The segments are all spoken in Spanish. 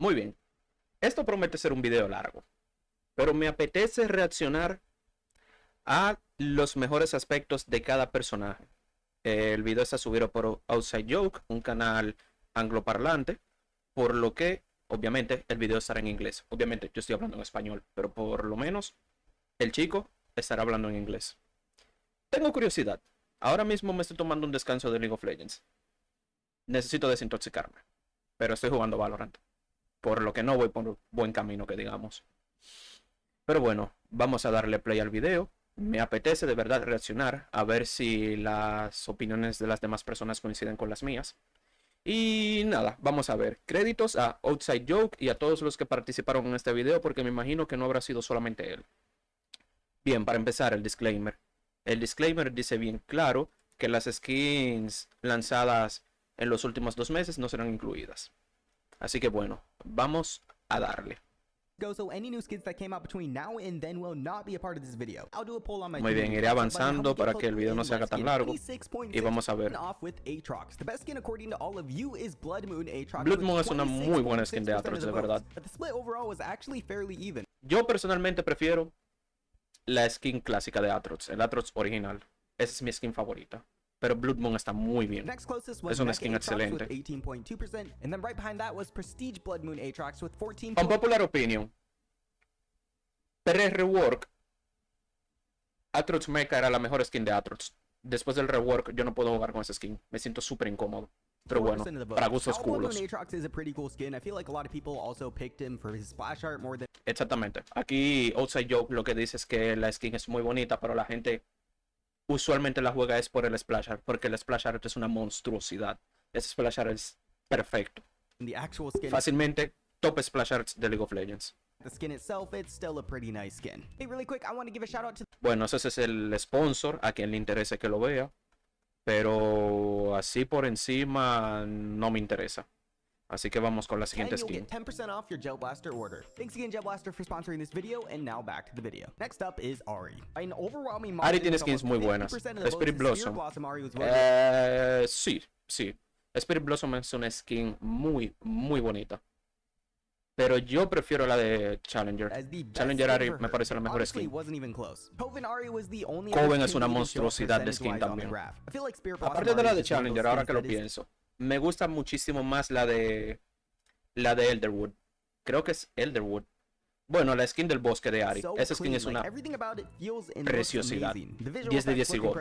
Muy bien. Esto promete ser un video largo, pero me apetece reaccionar a los mejores aspectos de cada personaje. El video está subido por Outside Joke, un canal angloparlante, por lo que obviamente el video estará en inglés. Obviamente yo estoy hablando en español, pero por lo menos el chico estará hablando en inglés. Tengo curiosidad. Ahora mismo me estoy tomando un descanso de League of Legends. Necesito desintoxicarme, pero estoy jugando Valorant, por lo que no voy por buen camino, que digamos. Pero bueno, vamos a darle play al video. Me apetece de verdad reaccionar a ver si las opiniones de las demás personas coinciden con las mías. Y nada, vamos a ver. Créditos a Outside Joke y a todos los que participaron en este video, porque me imagino que no habrá sido solamente él. Bien, para empezar, el disclaimer. El disclaimer dice bien claro que las skins lanzadas en los últimos 2 meses no serán incluidas. Así que bueno, vamos a darle. Muy bien, iré avanzando para que el video no se haga tan largo. Y vamos a ver. Blood Moon es una muy buena skin de Otras, de verdad. Yo personalmente prefiero la skin clásica de Otras, el Otras original. Esa es mi skin favorita. Pero Blood Moon está muy bien. Es una skin excelente. Unpopular opinion. Pre-rework, Otras Mecha era la mejor skin de Otras. Después del rework, yo no puedo jugar con esa skin. Me siento súper incómodo. Pero bueno, para gustos culos. Exactamente. Aquí Outside Joke lo que dice es que la skin es muy bonita, pero la gente usualmente la juega es por el splash art, porque el splash art es una monstruosidad. Ese splash art es perfecto. Fácilmente top splash arts de League of Legends. Bueno, ese es el sponsor, a quien le interese que lo vea, pero así por encima no me interesa. Así que vamos con la siguiente skin. Ari tiene skins muy buenas. Spirit Blossom. Sí. Spirit Blossom es una skin muy bonita. Pero yo prefiero la de Challenger. Challenger Ari me parece la mejor skin. Coven es una monstruosidad de skin también. Aparte de la de Challenger, ahora que lo pienso, me gusta muchísimo más la de Elderwood. Creo que es Elderwood. Bueno, la skin del bosque de Ari. Esa skin es una preciosidad. 10 de 10 y gol.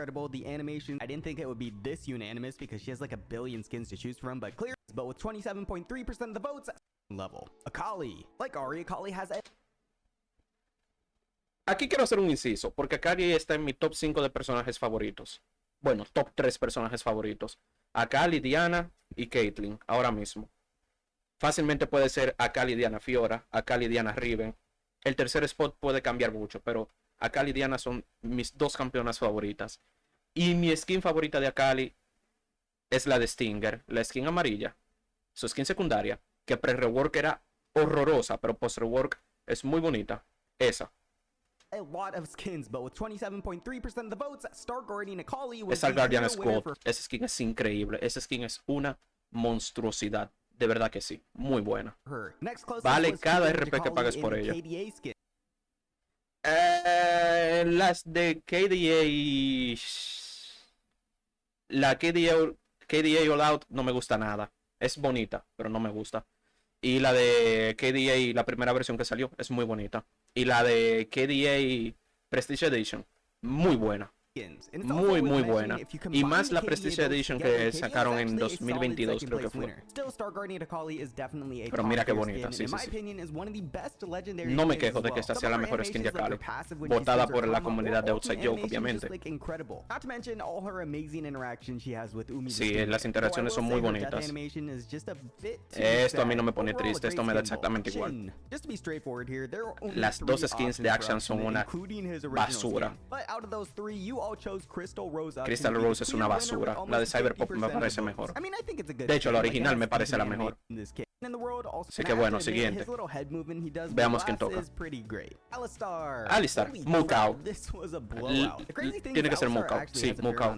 Aquí quiero hacer un inciso, porque Akali está en mi top 5 de personajes favoritos. Bueno, top 3 personajes favoritos. Akali, Diana y Caitlyn, ahora mismo. Fácilmente puede ser Akali, Diana, Fiora, Akali, Diana, Riven. El tercer spot puede cambiar mucho, pero Akali y Diana son mis 2 campeonas favoritas. Y mi skin favorita de Akali es la de Stinger, la skin amarilla. Su skin secundaria, que pre-rework era horrorosa, pero post-rework es muy bonita. Esa. Star Guardian Squad. Esa skin es increíble. Esa skin es una monstruosidad. De verdad que sí. Muy buena. Vale cada RP que pagues por ella. Las de KDA... La KDA All Out no me gusta nada. Es bonita, pero no me gusta. Y la de KDA, la primera versión que salió, es muy bonita. Y la de KDA Prestige Edition, muy buena. Muy buena. Y más la Prestige Edition que sacaron en 2022, creo que fue. Pero mira qué bonita, sí. No me quejo de que esta sea la mejor skin de Akali, votada por la comunidad de Outside Joke, obviamente. Sí, las interacciones son muy bonitas. Esto a mí no me pone triste, esto me da exactamente igual. Las 2 skins de Action son una basura. Crystal Rose es una basura. La de Cyberpop me parece mejor. De hecho, la original me parece la mejor. Así que bueno, siguiente. Veamos quién toca. Alistar, Mukau. Tiene que ser Mukau. Sí, Mukau.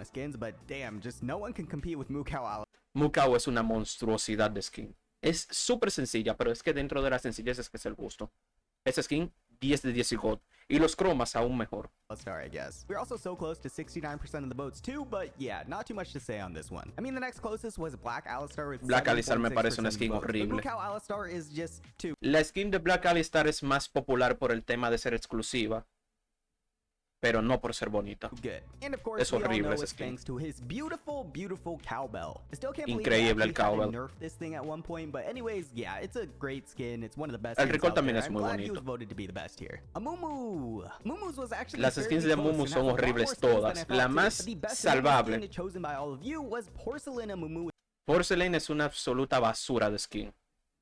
Mukau es una monstruosidad de skin. Es súper sencilla, pero es que dentro de la sencillez es que es el gusto. Esa skin, 10 de 10 y God. Y los cromas aún mejor. I guess. We're also so close to 69% of the votes too, but yeah, not too much to say on this one. I mean, the next closest was Black Alistar with Black Alistar me parece una skin horrible. Look how Alistar is just too. La skin de Black Alistar es más popular por el tema de ser exclusiva, pero no por ser bonita. And of course, es horrible esa it's skin. thanks to his beautiful, beautiful cowbell. I still can't Increíble believe el cowbell. nerf this thing at one point, but anyways, yeah, it's a great skin. It's one of the best. El recall también es I'm muy glad he bonito. was voted to be the best here. Amumu. Amumu's was actually Las skins de fairly Amumu close, son and has a lot horribles more skins than todas. I thought La too. más The best salvable. skin chosen by all of you was Porcelain Amumu. Porcelain es una absoluta basura de skin.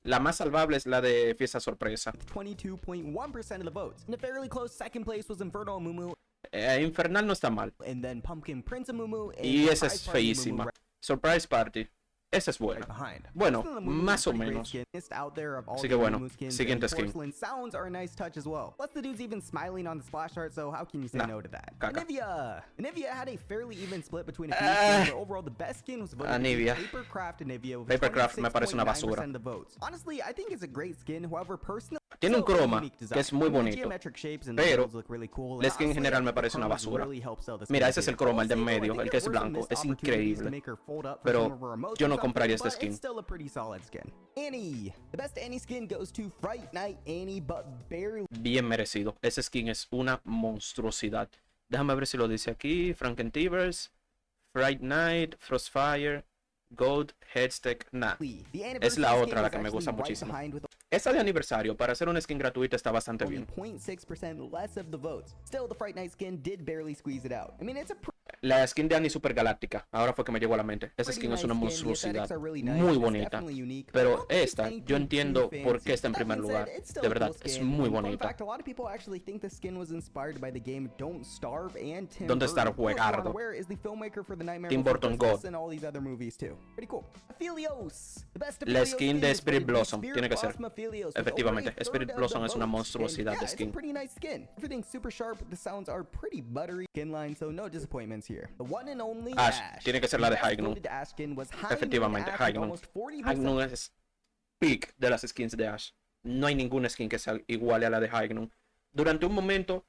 La más salvable es la de Fiesta Sorpresa. 22.1% of the votes. And a fairly close second place was Inferno Amumu, Infernal no está mal. and then Pumpkin Prince Amumu, and Y esa Surprise es Party Amumu feísima. Surprise Party. Esa es buena. behind. Bueno, Porcelain Amumu más is o a pretty great menos. skin. Missed out there of all Así the que bueno, Amumu skins, siguiente and skin. Porcelain sounds are a nice touch as well. Plus the dude's even smiling on the splash art, so how can you say Nah, no to that? caca. Anivia had a fairly even split between a few skins, but overall the best skin was voted to be Anivia. Papercraft Anivia with Papercraft me parece una basura. 26.9% of the votes. Honestly, I think it's a great skin. However, personally, Tiene un so croma unique que design. es muy I mean, the bonito, geometric shapes and the pero builds look really cool, la and skin en honestly, general I me think the parece una croma basura. really helps sell the Mira, skin ese es too. el croma, el de en Also, I medio, think el it que es was a blanco. missed Es opportunity to increíble. make her fold up for Pero some of her emotes yo no or something, compraría esta but skin. it's still a pretty solid skin. Annie. The best Annie skin goes to Fright Night Annie, but barely. Bien merecido. Ese skin es una monstruosidad. Déjame ver si lo dice aquí. Frankentivers, Fright Night, Frostfire, Gold, Headstack. Nah. The Es la anniversary otra skin la was que me gusta actually right muchísimo. behind with Esa de aniversario, para hacer una skin gratuita, está bastante only bien. 0.6% less of the votes. Still, the Fright Night skin did barely squeeze it out. I mean, it's a La skin de Annie Super Galáctica, ahora fue que me llegó a la mente. Esa pretty skin es nice una skin. The monstruosidad. aesthetics are really nice. Muy It's bonita. definitely unique, but I Pero don't think it's esta, anything yo too entiendo por fancy. qué está en That primer being lugar. said, it's still De a verdad, cool es skin. muy And fun bonita. fact, a lot of people actually think the skin was inspired by the game Don't Starve and Tim ¿Dónde está el Burton, who, if you aren't juegardo? aware, is the filmmaker for the Nightmare Tim Before Burton Christmas God. and all these other movies too. Pretty cool. Aphelios. The best La Aphelios skin de was Spirit voted to be Blossom, Spirit tiene que ser. Blossom Aphelios, with Efectivamente, over a Spirit third of Blossom the es una votes. monstruosidad And de yeah, skin. it's a pretty nice skin. Everything's super sharp, the sounds are pretty buttery. Skin line, so no disappointments here. The one and only Ash, Ash. tiene que ser la de The best Hygnum. voted Ash skin was Hygnum Efectivamente, Ash with Hygnum. almost 40%. Hygnum es peak de las skins de Ash. No hay ninguna skin que sea igual a la de Hygnum. Durante un momento,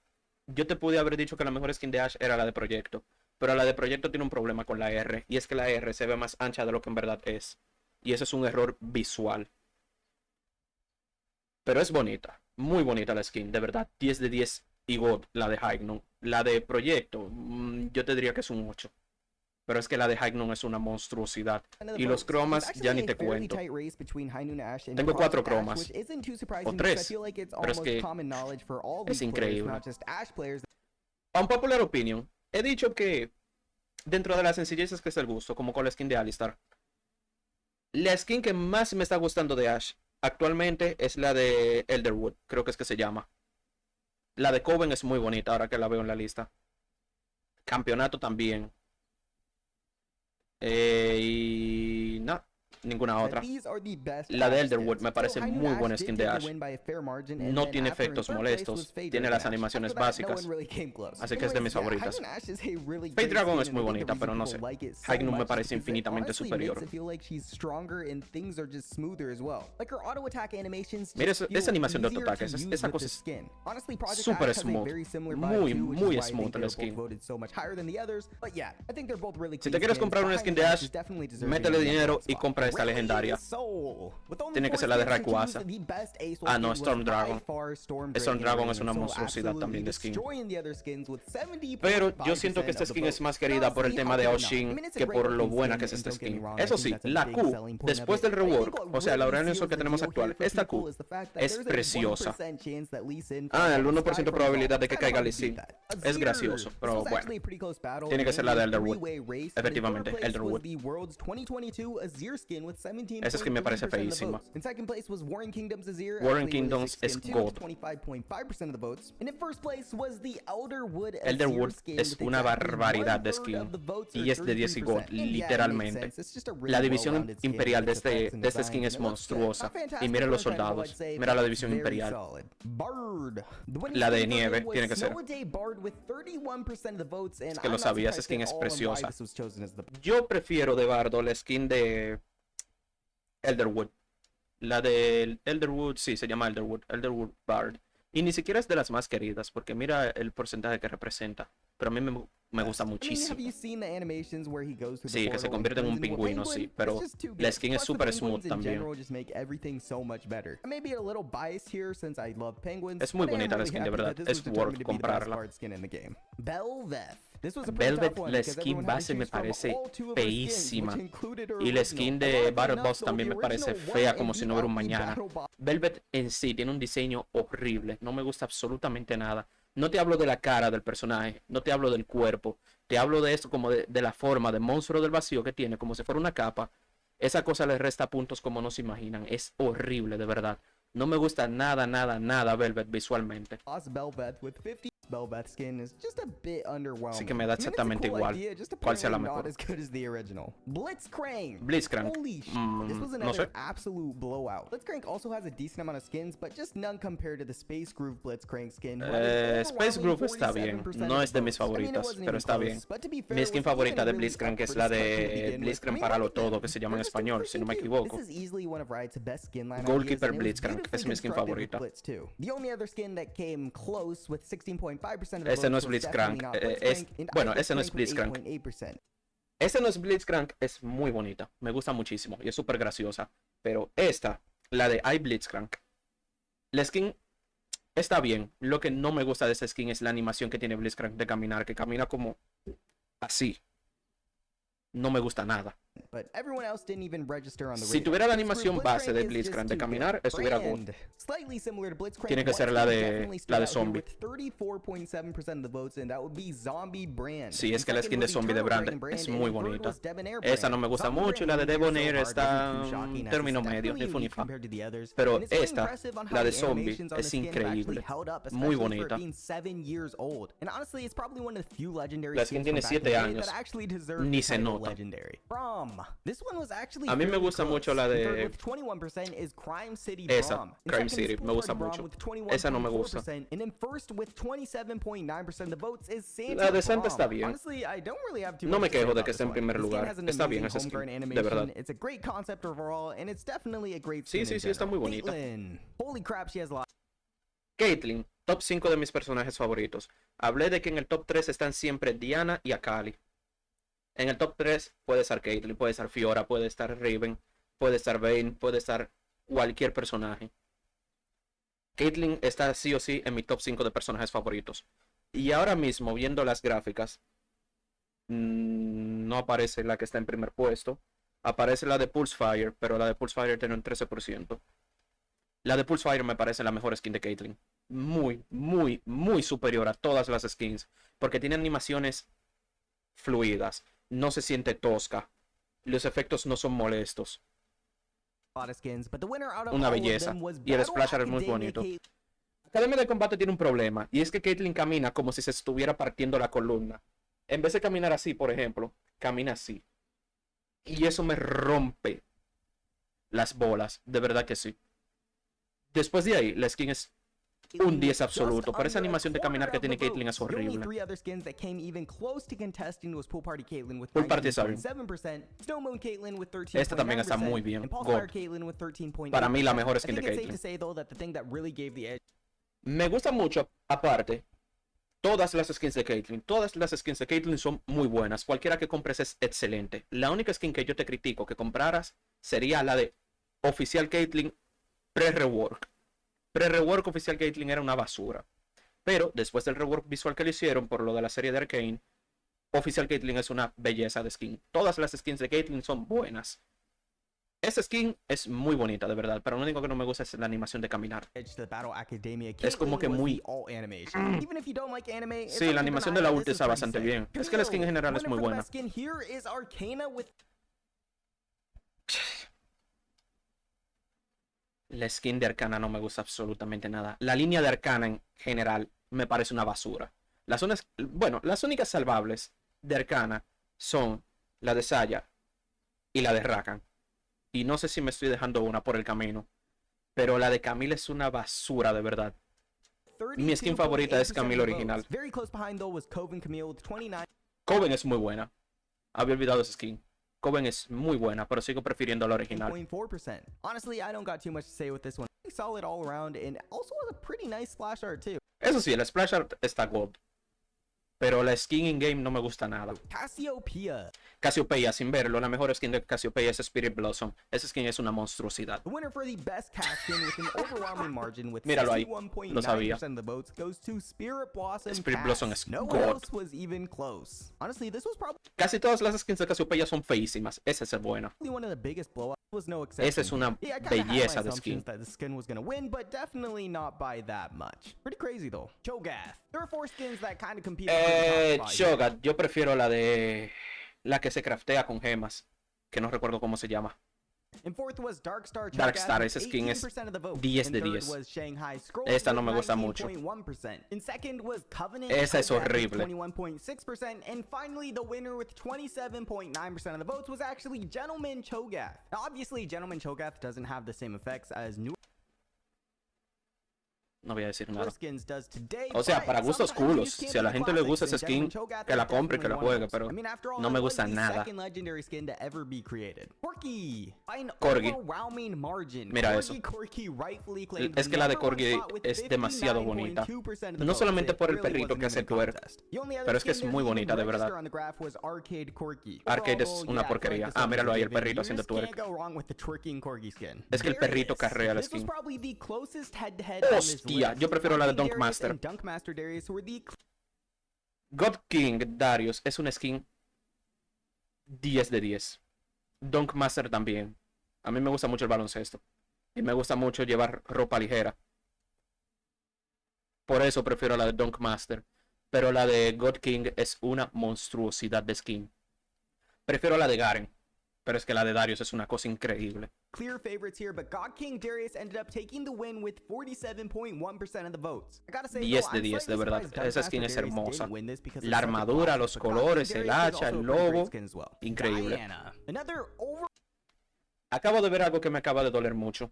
yo te pude haber dicho que la mejor skin de Ash era la de Proyecto. Pero la de Proyecto tiene un problema con la R. Y es que la R se ve más ancha de lo que en verdad es. Y eso es un error visual. Pero es bonita. Muy bonita la skin. De verdad, 10 de 10 y God, la de Hygnum. La de Proyecto, yo te diría que es un 8. Pero es que la de Hygnum es una monstruosidad. Y los cromas ya ni te cuento. Tengo 4 cromas. O 3. Pero es que es increíble. Unpopular opinion. He dicho que dentro de las sencillezas que es el gusto, como con la skin de Alistar, la skin que más me está gustando de Ash actualmente es la de Elderwood. Creo que es que se llama. La de Coven es muy bonita ahora que la veo en la lista. Campeonato también. Y no, ninguna otra. La de Elderwood me parece muy buena skin de Ash. No tiene efectos molestos, tiene las animaciones básicas, así que es de mis favoritas. Fate Dragon es muy bonita, pero no sé. Hygnum me parece infinitamente superior. Mira esa animación de autoataque, esa cosa es súper smooth, muy smooth la skin. Si te quieres comprar una skin de Ash, métele dinero y compra esta legendaria. Tiene que ser la de Rayquaza. Ah, no, Storm Dragon. Storm Dragon es una monstruosidad también de skin. Pero yo siento que esta skin es más querida por el tema de Oshin que por lo buena que es esta skin. Eso sí, la Q, después del rework, o sea, la Realización que tenemos actual, esta Q es preciosa. Ah, el 1% de probabilidad de que caiga Lee Sin. Es gracioso, pero bueno. Tiene que ser la de Elderwood. Efectivamente, Elderwood. Esa skin me parece feísima. Warren Kingdoms es God. Elderwood es una barbaridad de skin. 10 de 10 y God, literalmente. La división imperial de este skin es monstruosa. Y mira los soldados. Mira la división imperial. La de nieve tiene que ser. Es que lo sabía, esa skin es preciosa. Yo prefiero de Bardo la skin de Elderwood. La del Elderwood, sí, se llama Elderwood Bard. Y ni siquiera es de las más queridas, porque mira el porcentaje que representa. Pero a mí me gusta muchísimo. Sí, que se convierte en un pingüino, sí, pero la skin es súper smooth también. Es muy bonita la skin, de verdad. Es worth comprarla. Velvet, la skin base me parece feísima. Y la skin de Battle Boss también me parece fea como si no hubiera un mañana. Velvet en sí tiene un diseño horrible. No me gusta absolutamente nada. No te hablo de la cara del personaje, no te hablo del cuerpo. Te hablo de esto como de la forma de monstruo del vacío que tiene, como si fuera una capa. Esa cosa le resta puntos como no se imaginan. Es horrible, de verdad. No me gusta nada, nada, nada Velvet visualmente. Así que me da exactamente igual cuál sea la mejor. Blitzcrank. No sé. Space Groove está bien. No es de mis favoritas, pero está bien. Mi skin favorita de Blitzcrank es la de Blitzcrank para lo todo, que se llama en español, si no me equivoco. Goalkeeper Blitzcrank es mi skin favorita. Ese no es Blitzcrank. Bueno, ese no es Blitzcrank. Ese no es Blitzcrank, es muy bonita. Me gusta muchísimo y es súper graciosa. Pero esta, la de Blitzcrank, la skin está bien. Lo que no me gusta de esa skin es la animación que tiene Blitzcrank de caminar, que camina como así. No me gusta nada. Si tuviera la animación base de Blitzcrank de caminar, estuviera good. Tiene que ser la de zombie. Sí, es que la skin de zombie de Brand es muy bonita. Esa no me gusta mucho y la de Debonair está en término medio, ni fu ni fa. Pero esta, la de zombie, es increíble. Muy bonita. La skin tiene 7 años. Ni se nota. A mí me gusta mucho la de esa, Crime City, me gusta mucho. Esa no me gusta. La de Santa está bien. No me quejo de que esté en primer lugar. Está bien esa skin, de verdad. Sí, sí, sí, está muy bonita. Caitlyn, top 5 de mis personajes favoritos. Hablé de que en el top 3 están siempre Diana y Akali. En el top 3 puede estar Caitlyn, puede estar Fiora, puede estar Riven, puede estar Vayne, puede estar cualquier personaje. Caitlyn está sí o sí en mi top 5 de personajes favoritos. Y ahora mismo, viendo las gráficas, no aparece la que está en primer puesto. Aparece la de Pulsefire, pero la de Pulsefire tiene un 13%. La de Pulsefire me parece la mejor skin de Caitlyn. Muy, muy, muy superior a todas las skins. Porque tiene animaciones fluidas. No se siente tosca. Los efectos no son molestos. Una belleza. Y el splasher es muy bonito. Academia de Combate tiene un problema. Y es que Caitlyn camina como si se estuviera partiendo la columna. En vez de caminar así, por ejemplo, camina así. Y eso me rompe las bolas. De verdad que sí. Después de ahí, la skin es un 10 absoluto, pero esa animación de caminar que tiene Caitlyn es horrible. Pool Party está bien. Esta también está muy bien. God. Para mí la mejor skin de Caitlyn. Me gusta mucho, aparte, todas las skins de Caitlyn. Todas las skins de Caitlyn son muy buenas. Cualquiera que compres es excelente. La única skin que yo te critico que compraras sería la de Oficial Caitlyn Pre-Rework. Pre-rework oficial Caitlyn era una basura. Pero después del rework visual que le hicieron por lo de la serie de Arcane, oficial Caitlyn es una belleza de skin. Todas las skins de Caitlyn son buenas. Esa skin es muy bonita, de verdad. Pero lo único que no me gusta es la animación de caminar. Es como que muy... Sí, la animación de la ulti está bastante bien. Es que la skin en general es muy buena. La skin de Arcana no me gusta absolutamente nada. La línea de Arcana en general me parece una basura. Las únicas salvables de Arcana son la de Saya y la de Rakan. Y no sé si me estoy dejando una por el camino. Pero la de Camille es una basura, de verdad. Mi skin favorita es Camille original. Coven es muy buena. Había olvidado esa skin. Coven es muy buena, pero sigo prefiriendo la original. 0.4%. Honestly, I don't got too much to say with this one. Pretty solid all around and also has a pretty nice splash art too. Eso sí, el splash art está gold. Pero la skin in-game no me gusta nada. Cassiopeia. Cassiopeia, sin verlo, la mejor skin de Cassiopeia es Spirit Blossom. Esa skin es una monstruosidad. The winner for the best cast skin with an overwhelming margin with Míralo ahí, lo sabía. 61.9% of the votes goes to Spirit Blossom. Spirit Blossom es No God. one else was even close. Honestly, this was probably Casi todas las skins de Cassiopeia son feísimas. Esa es buena. one of the biggest blowouts. Was no exception. Esa es una Yeah, I kinda had my belleza de assumptions skin. that the skin was gonna win, but definitely not by that much. Pretty crazy though. Cho'Gath. There are 4 skins that kind of compete. Cho'Gath, yo prefiero la que se craftea con gemas, que no recuerdo cómo se llama. In fourth was Darkstar. Darkstar, esa skin es 10 de 10. Esta no me gusta mucho. In second was Covenant. Esa es horrible. 21.6%. And finally, the winner with 27.9% of the votes was actually Gentleman Cho'Gath. Now, obviously, Gentleman Cho'Gath doesn't have the same effects as new No voy a decir nada. skins does today. O sea, but para gustos sometimes culos. you can't Si a la beat gente le classics, gusta esa and skin, Gentleman Cho'Gath que la is compre y que la definitely one of juegue, those. pero I mean, after all, no me it was gusta the nada. second legendary skin to ever be created. Corgi. By an Corgi. overwhelming margin. Mira eso. Corgi rightfully claimed Es que la de number one Corgi spot with es demasiado bonita. 59.2% of the No votes. solamente It por el really perrito wasn't que hace even a twerk, contest. The only other pero es que skin es muy didn't even bonita, de verdad. register on the graph was Arcade Corgi. Arcade es Overall, una yeah, I feel like porquería. this Ah, one míralo was a ahí, el given. perrito You haciendo just can't twerk. go wrong with the twerking Corgi skin. Es que el perrito Darius. carrea la This was skin. probably the closest head-to-head on this Hostia, list. yo prefiero la de Darius Dunk Master. and Dunk Master Darius were the God King Darius es una skin 10 de 10. Dunk Master también. A mí me gusta mucho el baloncesto. Y me gusta mucho llevar ropa ligera. Por eso prefiero la de Dunk Master. Pero la de God King es una monstruosidad de skin. Prefiero la de Garen. Pero es que la de Darius es una cosa increíble. clear favorites here, but God King Darius ended up taking the win with 47.1% of the votes. I gotta say, 10 though, de I'm 10, de slightly verdad. surprised Dunk Esa skin Master es Darius hermosa. didn't win this because La it's such a armadura, classic, los but God King colores, el Darius is hacha, also el a pretty great lobo. skin as well. Increíble. Diana. Another over Acabo de ver algo que me acaba de doler mucho.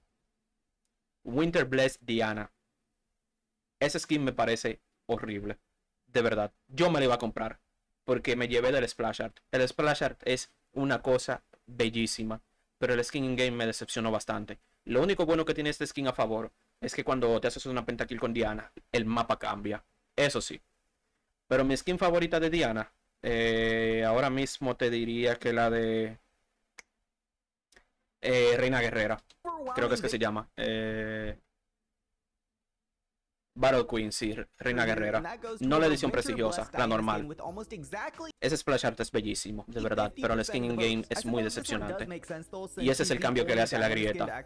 Winter Blessed Diana. Esa skin me parece horrible. De verdad. Yo me la iba a comprar. Porque me llevé del Splash Art. El Splash Art es una cosa bellísima. Pero el skin in-game me decepcionó bastante. Lo único bueno que tiene este skin a favor es que cuando te haces una pentakill con Diana, el mapa cambia. Eso sí. Pero mi skin favorita de Diana, ahora mismo te diría que la de Reina Guerrera. Creo que es que se llama. Battle Queen, sí, Reina Guerrera. No la edición prestigiosa, la normal. Ese splash art es bellísimo, de verdad, pero el skin in-game es muy decepcionante. Y ese es el cambio que le hace a la grieta.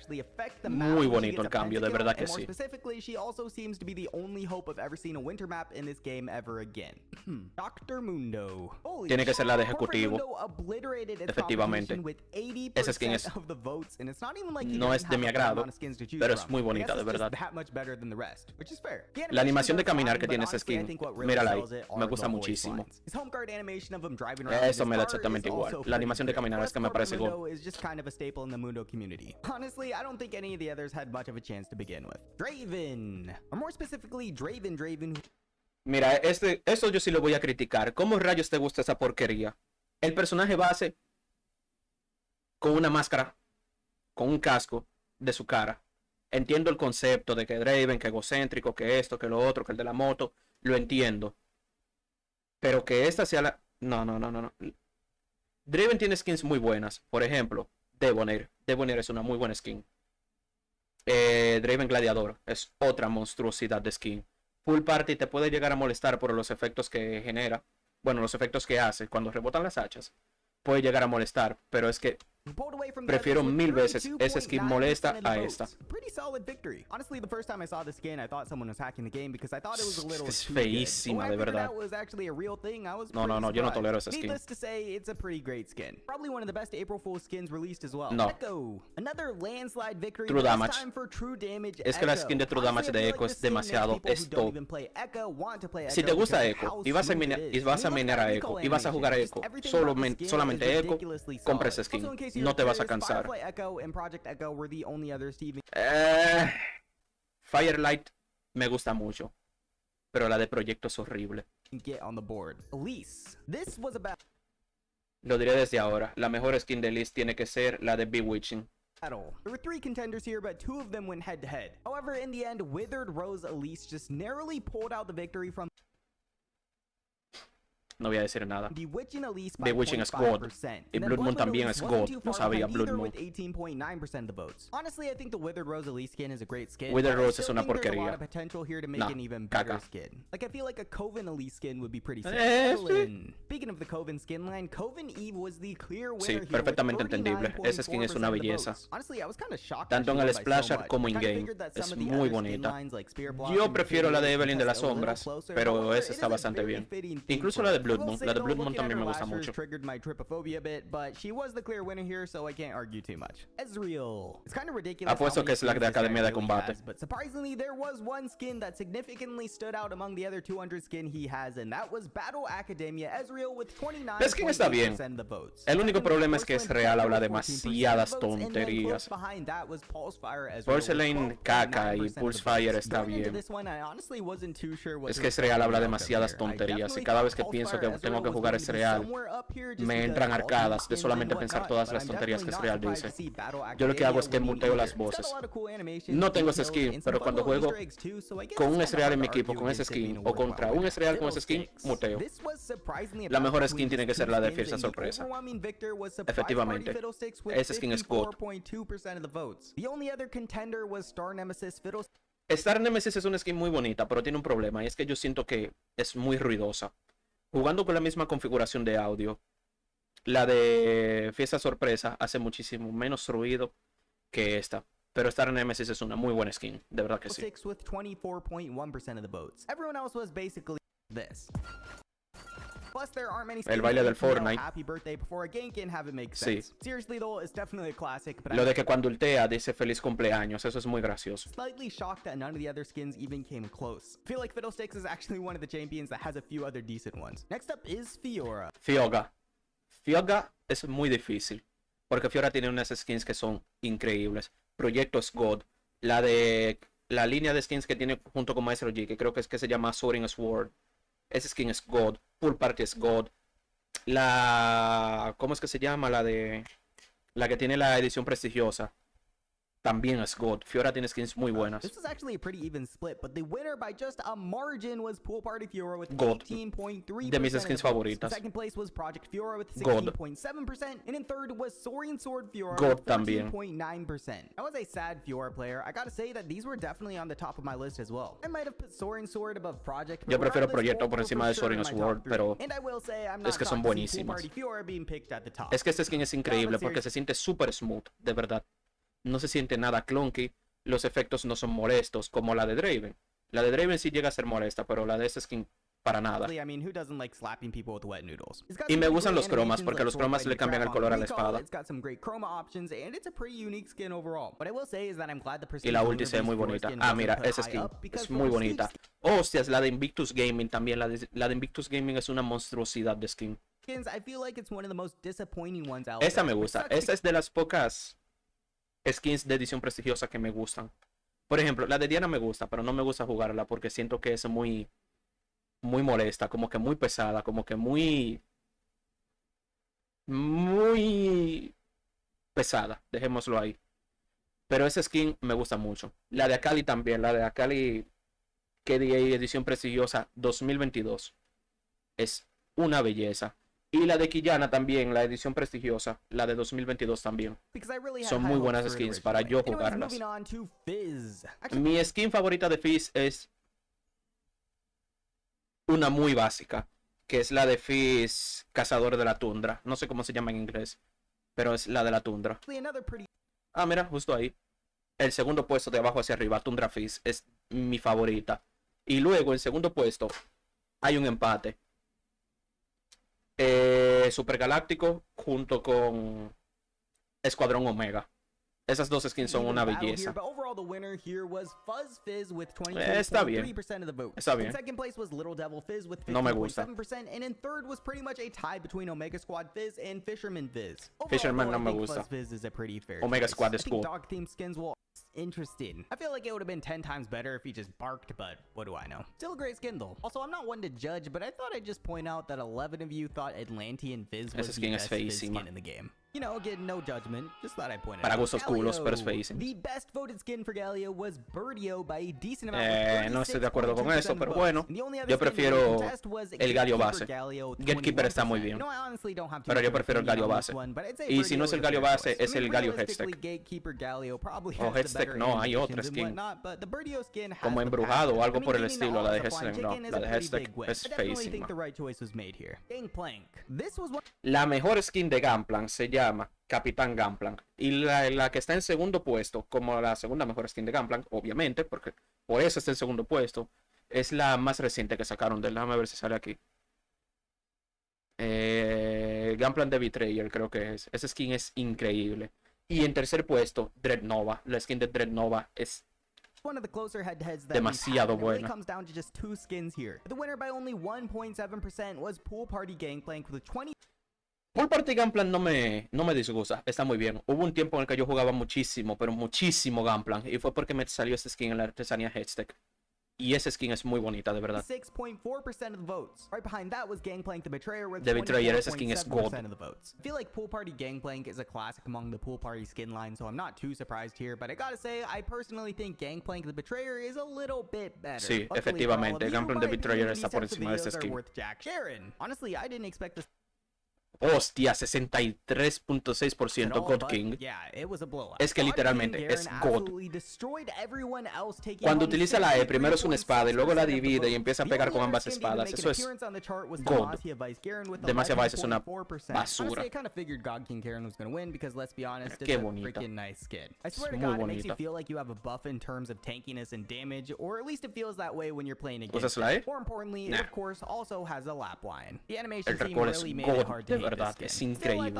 Muy bonito el cambio, de verdad que sí. Tiene que ser la de ejecutivo. Efectivamente. Esa skin no es de mi agrado, pero es muy bonita, de verdad. La animación de caminar que tiene esa skin, mírala ahí, me gusta muchísimo. Eso me da exactamente igual. La animación de caminar es que me parece gol. Mira, esto yo sí lo voy a criticar. ¿Cómo rayos te gusta esa porquería? El personaje base con una máscara, con un casco de su cara. Entiendo el concepto de que Draven, que egocéntrico, que esto, que lo otro, que el de la moto. Lo entiendo. Pero que esta sea la... No. Draven tiene skins muy buenas. Por ejemplo, Debonair. Debonair es una muy buena skin. Draven Gladiador es otra monstruosidad de skin. Full Party te puede llegar a molestar por los efectos que genera. Bueno, los efectos que hace cuando rebotan las hachas. Puede llegar a molestar, pero es que prefiero mil veces esa skin molesta a esta. Es feísima, de verdad. No, yo no tolero esa skin. No. True Damage. Es que la skin de True Damage de Echo es demasiado stop. Si te gusta Echo y vas a minar a Echo y vas a jugar a Echo, solamente Echo, compra esa skin. No te vas a cansar. Firelight me gusta mucho, pero la de Proyecto es horrible. Lo diré desde ahora. La mejor skin de list tiene que ser la de Bewitching. There were 3 contenders here, but 2 of them went head to head. However, in the end, Withered Rose Elise just narrowly pulled out the victory from No voy a decir nada. Bewitching Elise by Bewitching es God. 0.5%. Y Blood Moon también es God. No sabía Blood Moon. With 18.9% of the votes. Honestly, I think the Withered Rose Elise skin is a great skin. Withered but I Rose still es una think there's a lot porquería. of potential here to make Nah, an even better caca. skin. Like, I feel like a Coven Elise skin would be pretty sick. Sí. Speaking of the Coven skin line, Coven Eve was the clear winner Sí, here with perfectamente entendible. Esa skin es una 39.4% of the belleza. votes. Honestly, I was kind of shocked Tanto that en she el won by so splasher much. como I kinda in-game. figured that Es some of the muy other skin bonita. lines, like Spirit Blossom Yo and prefiero la de Infinity Evelyn de las contest a little sombras, closer. pero However, esa it está is a bastante very bien. fitting theme Incluso for la de it. I Blood will Moon. say, La de though, Blood Moon looking at también her me gusta lashes mucho. triggered my trypophobia a bit, but she was the clear winner here, so I can't argue too much. Ezreal. It's kind of ridiculous. Apuesto how many que es la skins de this guy Academia de really Combate. has, but surprisingly, there was one skin that significantly stood out among the other 200 skin he has, and that was Battle Academia Ezreal with 29.8% La skin está bien. of the votes. El único Second, problema es que es Porcelain real, habla Panther with 14% demasiadas of the votes, and then tonterías. close behind that was Pulsefire Ezreal with Porcelain caca y 12.9% of the Pulsefire votes. está Going into bien. this one, I honestly wasn't too sure what Es to que es expect real, habla from the outcome demasiadas here. I tonterías. Y definitely cada thought vez que pienso que Pulsefire tengo que Ezreal jugar was es going to be real, somewhere up here just me because entran of all the arcadas de skins solamente and pensar whatnot, todas but las I'm tonterías que es definitely real not surprised dice. to see Battle Yo lo que hago es que Academia muteo winning las either. It's got voces. a lot of cool animations, No tengo esa details, skin, and some pero fun cuando little juego Easter eggs too, so I guess con it's un kinda Ezreal hard en mi to equipo, argue con ese against it being skin, a o contra worthwhile un win. Ezreal con ese skin, Fiddlesticks. muteo. This was surprisingly a La battle mejor between skin tiene que these ser two la de skins, Fiesta and the Sorpresa. overwhelming victor was Surprise Party Efectivamente. Fiddlesticks with Ese skin es God. 54.2% of the votes. The only other contender was Star Nemesis Fiddlesticks. Star Nemesis es una skin muy bonita, pero tiene un problema, y es que yo siento que es muy ruidosa. Jugando con la misma configuración de audio, la de Fiesta Sorpresa hace muchísimo menos ruido que esta. Pero Star Nemesis es una muy buena skin, de verdad que sí. With 24.1% of the votes. Everyone else was basically this. Plus, there aren't many skins El baile that del you can yell Fortnite. happy birthday before a gank and have it make Sí. sense. Seriously though, it's definitely a classic, but Lo I'm de que cuando ultea dice feliz cumpleaños, eso es muy gracioso. slightly shocked that none of the other skins even came close. I feel like Fiddlesticks is actually one of the champions that has a few other decent ones. Next up is Fiora. Fioga. Fioga es muy difícil, porque Fiora tiene unas skins que son increíbles. Proyecto es God. La línea de skins que tiene junto con Maestro G, que creo que es que se llama Soaring Sword. Ese skin es God. Pool Party es God. ¿Cómo es que se llama? La que tiene la edición prestigiosa. También es God. Fiora tiene skins muy buenas. This was actually a pretty even split, but the winner by just a margin was Pool Party Fiora with God. 18.3%. De mis skins favoritas. In second place was Project Fiora with God. 16.7%, and in third was Soaring Sword Fiora God with también. 14.9%. I was a sad Fiora player. I gotta say that these were definitely on the top of my list as well. I might have put Soaring Sword above Project, but Yo prefiero regardless, Proyecto both por were encima for de sure Soaring in my top Sword, three. pero And I will say I'm es not que son shocked to see Pool buenísimas. Party Fiora being picked at the top. Es que este skin es increíble porque se siente súper smooth, de verdad. No se siente nada clunky. Los efectos no son molestos como la de Draven. La de Draven sí llega a ser molesta, pero la de este skin para nada. I mean, who doesn't like slapping people with wet noodles? It's got Y some me pretty gustan great los cromas, animations porque like los cromas sword le cambian el fighting color a trap la on espada. It's got some great chroma options, and it's a pretty unique skin overall. What I will say is that I'm glad the Y la Prestige ulti se ve muy Lunar bonita. Beast Ah, wasn't mira, put esa high skin up, because es for muy Prestige bonita. Hostias, la de Invictus Gaming también. La de Invictus Gaming es una monstruosidad de skin. skins, I feel like it's one of the most disappointing ones out Esta there. me which gusta. sucks Esta es de las pocas skins de edición prestigiosa que me gustan. Por ejemplo, la de Diana me gusta, pero no me gusta jugarla porque siento que es muy molesta, como que muy pesada, como que muy pesada, dejémoslo ahí. Pero esa skin me gusta mucho. La de Akali también, la de Akali KDA edición prestigiosa 2022 es una belleza. Y la de Quillana también, la edición prestigiosa, la de 2022 también. because I really had Son high muy hopes buenas for it skins para originally. yo Anyways, jugarlas. moving on to Fizz. Actually, Mi skin favorita de Fizz es una muy básica, que es la de Fizz Cazador de la Tundra. No sé cómo se llama en inglés, pero es la de la Tundra. another pretty Ah, mira, justo ahí. El segundo puesto de abajo hacia arriba, Tundra Fizz, es mi favorita. Y luego, en segundo puesto, hay un empate. Super Galáctico junto con Escuadrón Omega. Esas dos skins son una belleza. Está bien. Está bien. No me gusta. Fisherman no me gusta. Omega Squad es cool. Interesting. I feel like it would have been 10 times better if he just barked, but what do I know? Still a great skin though. Also, I'm not one to judge, but I thought I'd just point out that 11 of you thought Atlantean Fizz was the best Fizz skin in the game. You know, again, no judgment. Just thought I'd point it out. Para gustos culos, pero es feísimo. The best voted skin for Galio was Birdio by a decent amount. No estoy de acuerdo con eso, pero bueno, yo prefiero el Galio base. Gatekeeper está muy bien, pero yo prefiero el Galio base. Y si no es el Galio base, es el Galio Hextech. O Hextech no, hay otra skin. Como Embrujado o algo por el estilo. La de Hextech no, la de Hextech es feísima. La mejor skin de Gunplank se llama Capitán Gunplank, y la que está en segundo puesto, como la segunda mejor skin de Gunplank, obviamente, porque por eso está en segundo puesto, es la más reciente que sacaron de él. Déjame ver si sale aquí. Gunplank de Betrayer, creo que es. Esa skin es increíble. Y en tercer puesto, Dreadnova. La skin de Dreadnova es demasiado buena. Pool Party Gunplank no me disgusta, está muy bien. Hubo un tiempo en el que yo jugaba muchísimo, pero muchísimo Gunplank, y fue porque me salió esta skin en la artesanía Hextech. Y esa skin es muy bonita, de verdad. The Betrayer, esa skin es gold. I feel like Pool Party Gangplank is a classic among the Pool Party skin line, so I'm not too surprised here, but I gotta say, I personally think Gangplank the Betrayer is a little bit better. Sí, efectivamente, Gunplank the Betrayer está por encima de esta skin. Honestly, I didn't expect this. Hostia, 63.6% God King. Es que literalmente es God. Cuando utiliza la E, primero es una espada y luego la divide y empieza a pegar con ambas espadas. Eso es God. Demacia Vice es una basura. Qué bonita. Es muy bonita. ¿Usas la E? Nah. El récord es God, de verdad, es increíble.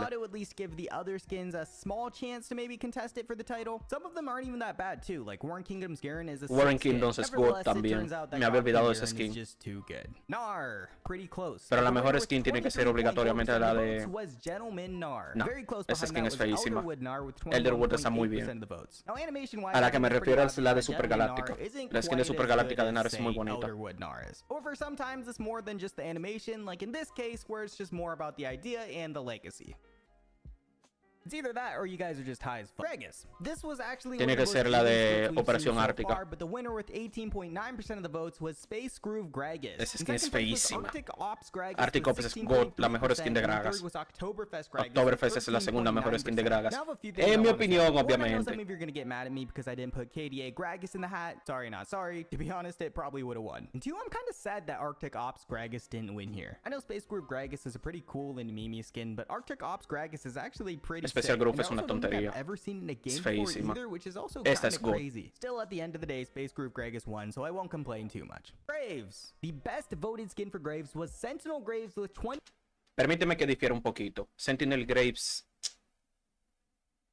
Warren Kingdoms es good también. Me había olvidado de esa skin. Pero la mejor skin tiene que ser obligatoriamente la de... No, esa skin es feísima. Elderwood está muy bien. A la que me refiero es la de Super Galáctica. La skin de Super Galáctica de Nar es muy bonita. The idea and the legacy. It's either that or you guys are just high as fuck. This was actually tiene que ser la de Operación Ártica. But the winner with 18.9% of the votes was Space Groove Gragas. Esa skin es feísima. Arctic Ops es God, la mejor skin de Gragas. Oktoberfest es la segunda mejor skin de Gragas. En mi opinión, obviamente. Some of you are going to get mad at me because I didn't put KDA Gragas in the hat. Sorry, not sorry. To be honest, it probably would have won. And two, I'm kind of sad that Arctic Ops Gragas didn't win here. I know Space Groove Gragas is a pretty cool and memey skin, but Arctic Ops Gragas is actually pretty Special Group es una tontería. Es feísima. Esta es good. Still, at the end of the day, Space Group Gragas won, so I won't complain too much. Graves. The best voted skin for Graves was Sentinel Graves with 20. Permíteme que difiera un poquito. Sentinel Graves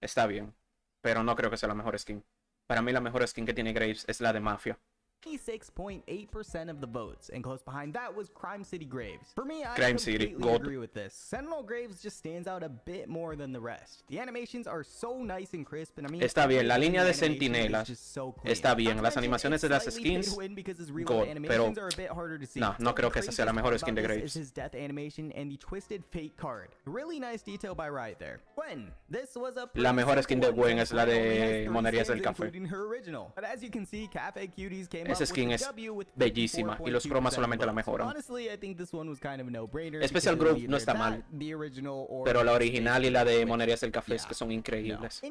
está bien, pero no creo que sea la mejor skin. Para mí la mejor skin que tiene Graves es la de Mafia. 26.8% of the votes, and close behind that was Crime City Graves. For me, I Crime City, completely agree with this. Sentinel Graves just stands out a bit more than the rest. The animations are so nice and crisp, and I mean, está bien, la línea de centinelas está bien, las animaciones de las skins, God, pero no creo que esa sea la mejor skin de Graves. His death animation and the Twisted Fate card. Really nice detail by Riot there. Gwen, this was a la mejor skin de Gwen es la de Monerías del Café. But as you can see, Cafe Cuties came esa skin es bellísima y los cromas solamente la mejoran. Special Group no está mal, pero la original y la de Monerías del Café es que son increíbles.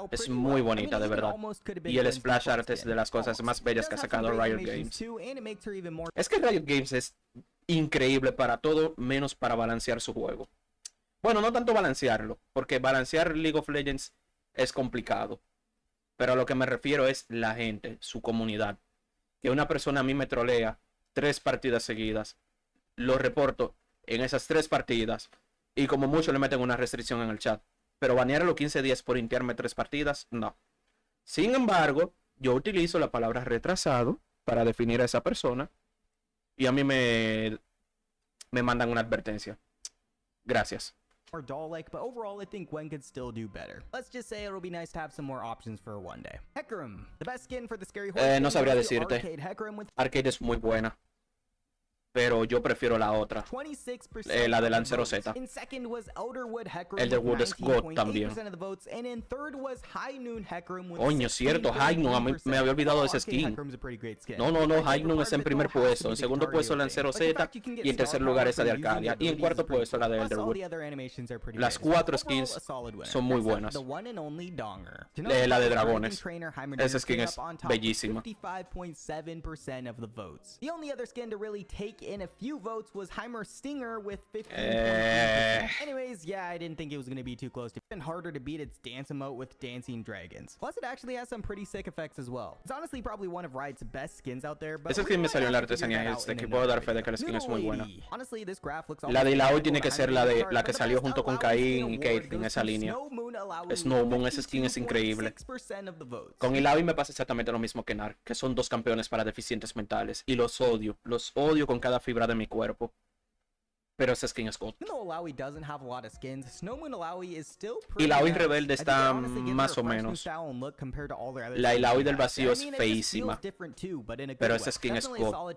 Es muy bonita, de verdad. Y el splash art es de las cosas más bellas que ha sacado Riot Games. Es que Riot Games es increíble para todo menos para balancear su juego. Bueno, no tanto balancearlo, porque balancear League of Legends es complicado. Pero a lo que me refiero es la gente, su comunidad. Que una persona a mí me trolea 3 partidas seguidas, lo reporto en esas 3 partidas y como mucho le meten una restricción en el chat. Pero banear a los 15 días por intiarme 3 partidas, no. Sin embargo, yo utilizo la palabra retrasado para definir a esa persona. Y a mí me mandan una advertencia. Gracias. Or doll-like, but overall I think Gwen could still do better. Let's just say it'll be nice to have some more options for one day. Hecarim, the best skin for the scary horse. No sabría goes to decirte. Arcade Hecarim with Arcade es muy buena. Pero yo prefiero la otra. 26% La de of the Lancero votes. Z. In second was Elderwood Hecarim Elderwood with es God también. 19.8% of the votes, and in third was High Noon Hecarim with Coño, cierto, High Noon, a mí me había olvidado de ese skin. No, High Noon es en primer puesto. En segundo puesto Lancero Z. Y en tercer lugar esa de Arcadia. Y en cuarto puesto la de Elderwood. Las 4 skins son muy buenas. La de dragones. Esa skin es bellísima. 55.7% of the votes. The only other skin to really take in a few votes was Heimer Stinger with 15.3%. Anyways, yeah, I didn't think it was going to be too close. It's been harder to beat its dance emote with dancing dragons. Plus, it actually has some pretty sick effects as well. It's honestly probably one of Riot's best skins out there, but esa skin me salió en la artesanía que puedo dar fe de que la skin es muy buena. La de Ilaoi tiene que ser la que salió junto con Cain y Caitlyn, esa línea. Snow Moon, esa skin es increíble. Con Ilaoi me pasa exactamente lo mismo que Nar, que son 2 campeones para deficientes mentales. Y los odio con cada fibra de mi cuerpo. Pero esa skin es God. Y Ilaoi Rebelde está más o menos. La Ilaoi del vacío es feísima. Pero esa skin es God.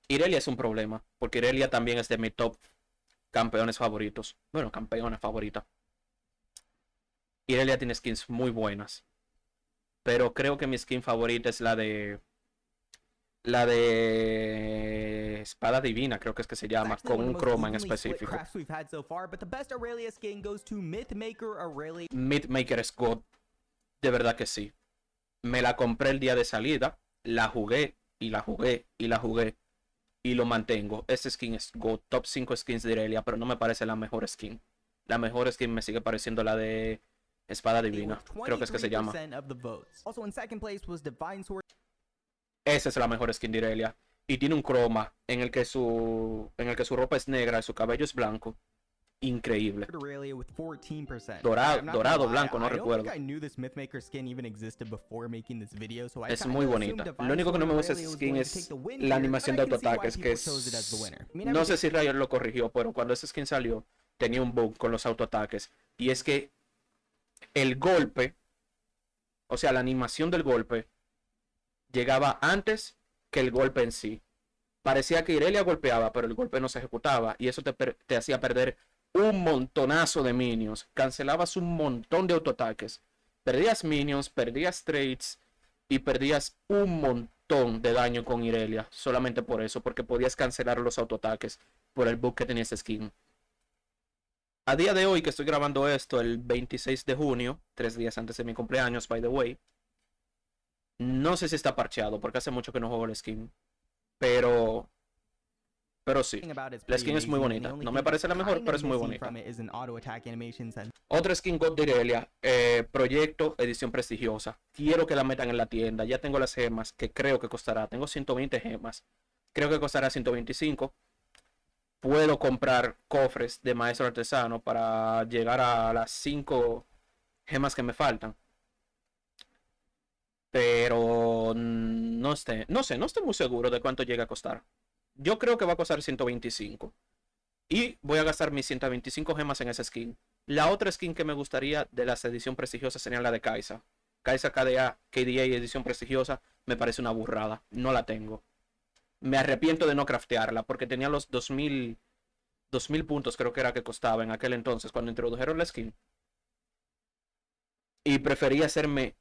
Irelia es un problema, porque Irelia también es de mis top campeones favoritos. Bueno, campeona favorita. Irelia tiene skins muy buenas. Pero creo que mi skin favorita es la de Espada Divina, creo que es que se llama, con un croma en específico. Mythmaker es God. De verdad que sí. Me la compré el día de salida, la jugué y la jugué y la jugué y lo mantengo. Ese skin es God. Top 5 skins de Irelia, pero no me parece la mejor skin. La mejor skin me sigue pareciendo la de Espada Divina, creo que es que se llama. Esa es la mejor skin de Irelia. Y tiene un croma en el que su ropa es negra y su cabello es blanco. Increíble. Dorado, blanco, no recuerdo. Es muy bonita. Lo único que no me gusta de esa skin es la animación de autoataques, que es... No sé si Riot lo corrigió, pero cuando esa skin salió, tenía un bug con los autoataques. Y es que el golpe, o sea, la animación del golpe, llegaba antes que el golpe en sí. Parecía que Irelia golpeaba, pero el golpe no se ejecutaba. Y eso te hacía perder un montonazo de minions. Cancelabas un montón de autoataques. Perdías minions, perdías trades y perdías un montón de daño con Irelia. Solamente por eso, porque podías cancelar los autoataques por el bug que tenía esa skin. A día de hoy que estoy grabando esto, el 26 de junio, 3 días antes de mi cumpleaños, by the way. No sé si está parcheado, porque hace mucho que no juego el skin. Pero sí, la skin es muy bonita. No me parece la mejor, pero es muy bonita. Otra skin God de Irelia, proyecto edición prestigiosa. Quiero que la metan en la tienda. Ya tengo las gemas, que creo que costará. Tengo 120 gemas. Creo que costará 125. Puedo comprar cofres de maestro artesano para llegar a las 5 gemas que me faltan. Pero no estoy muy seguro de cuánto llega a costar. Yo creo que va a costar 125. Y voy a gastar mis 125 gemas en esa skin. La otra skin que me gustaría de las edición prestigiosa sería la de Kaisa. Kaisa KDA edición prestigiosa me parece una burrada. No la tengo. Me arrepiento de no craftearla porque tenía los 2000 puntos, creo que era que costaba en aquel entonces cuando introdujeron la skin. Y prefería hacerme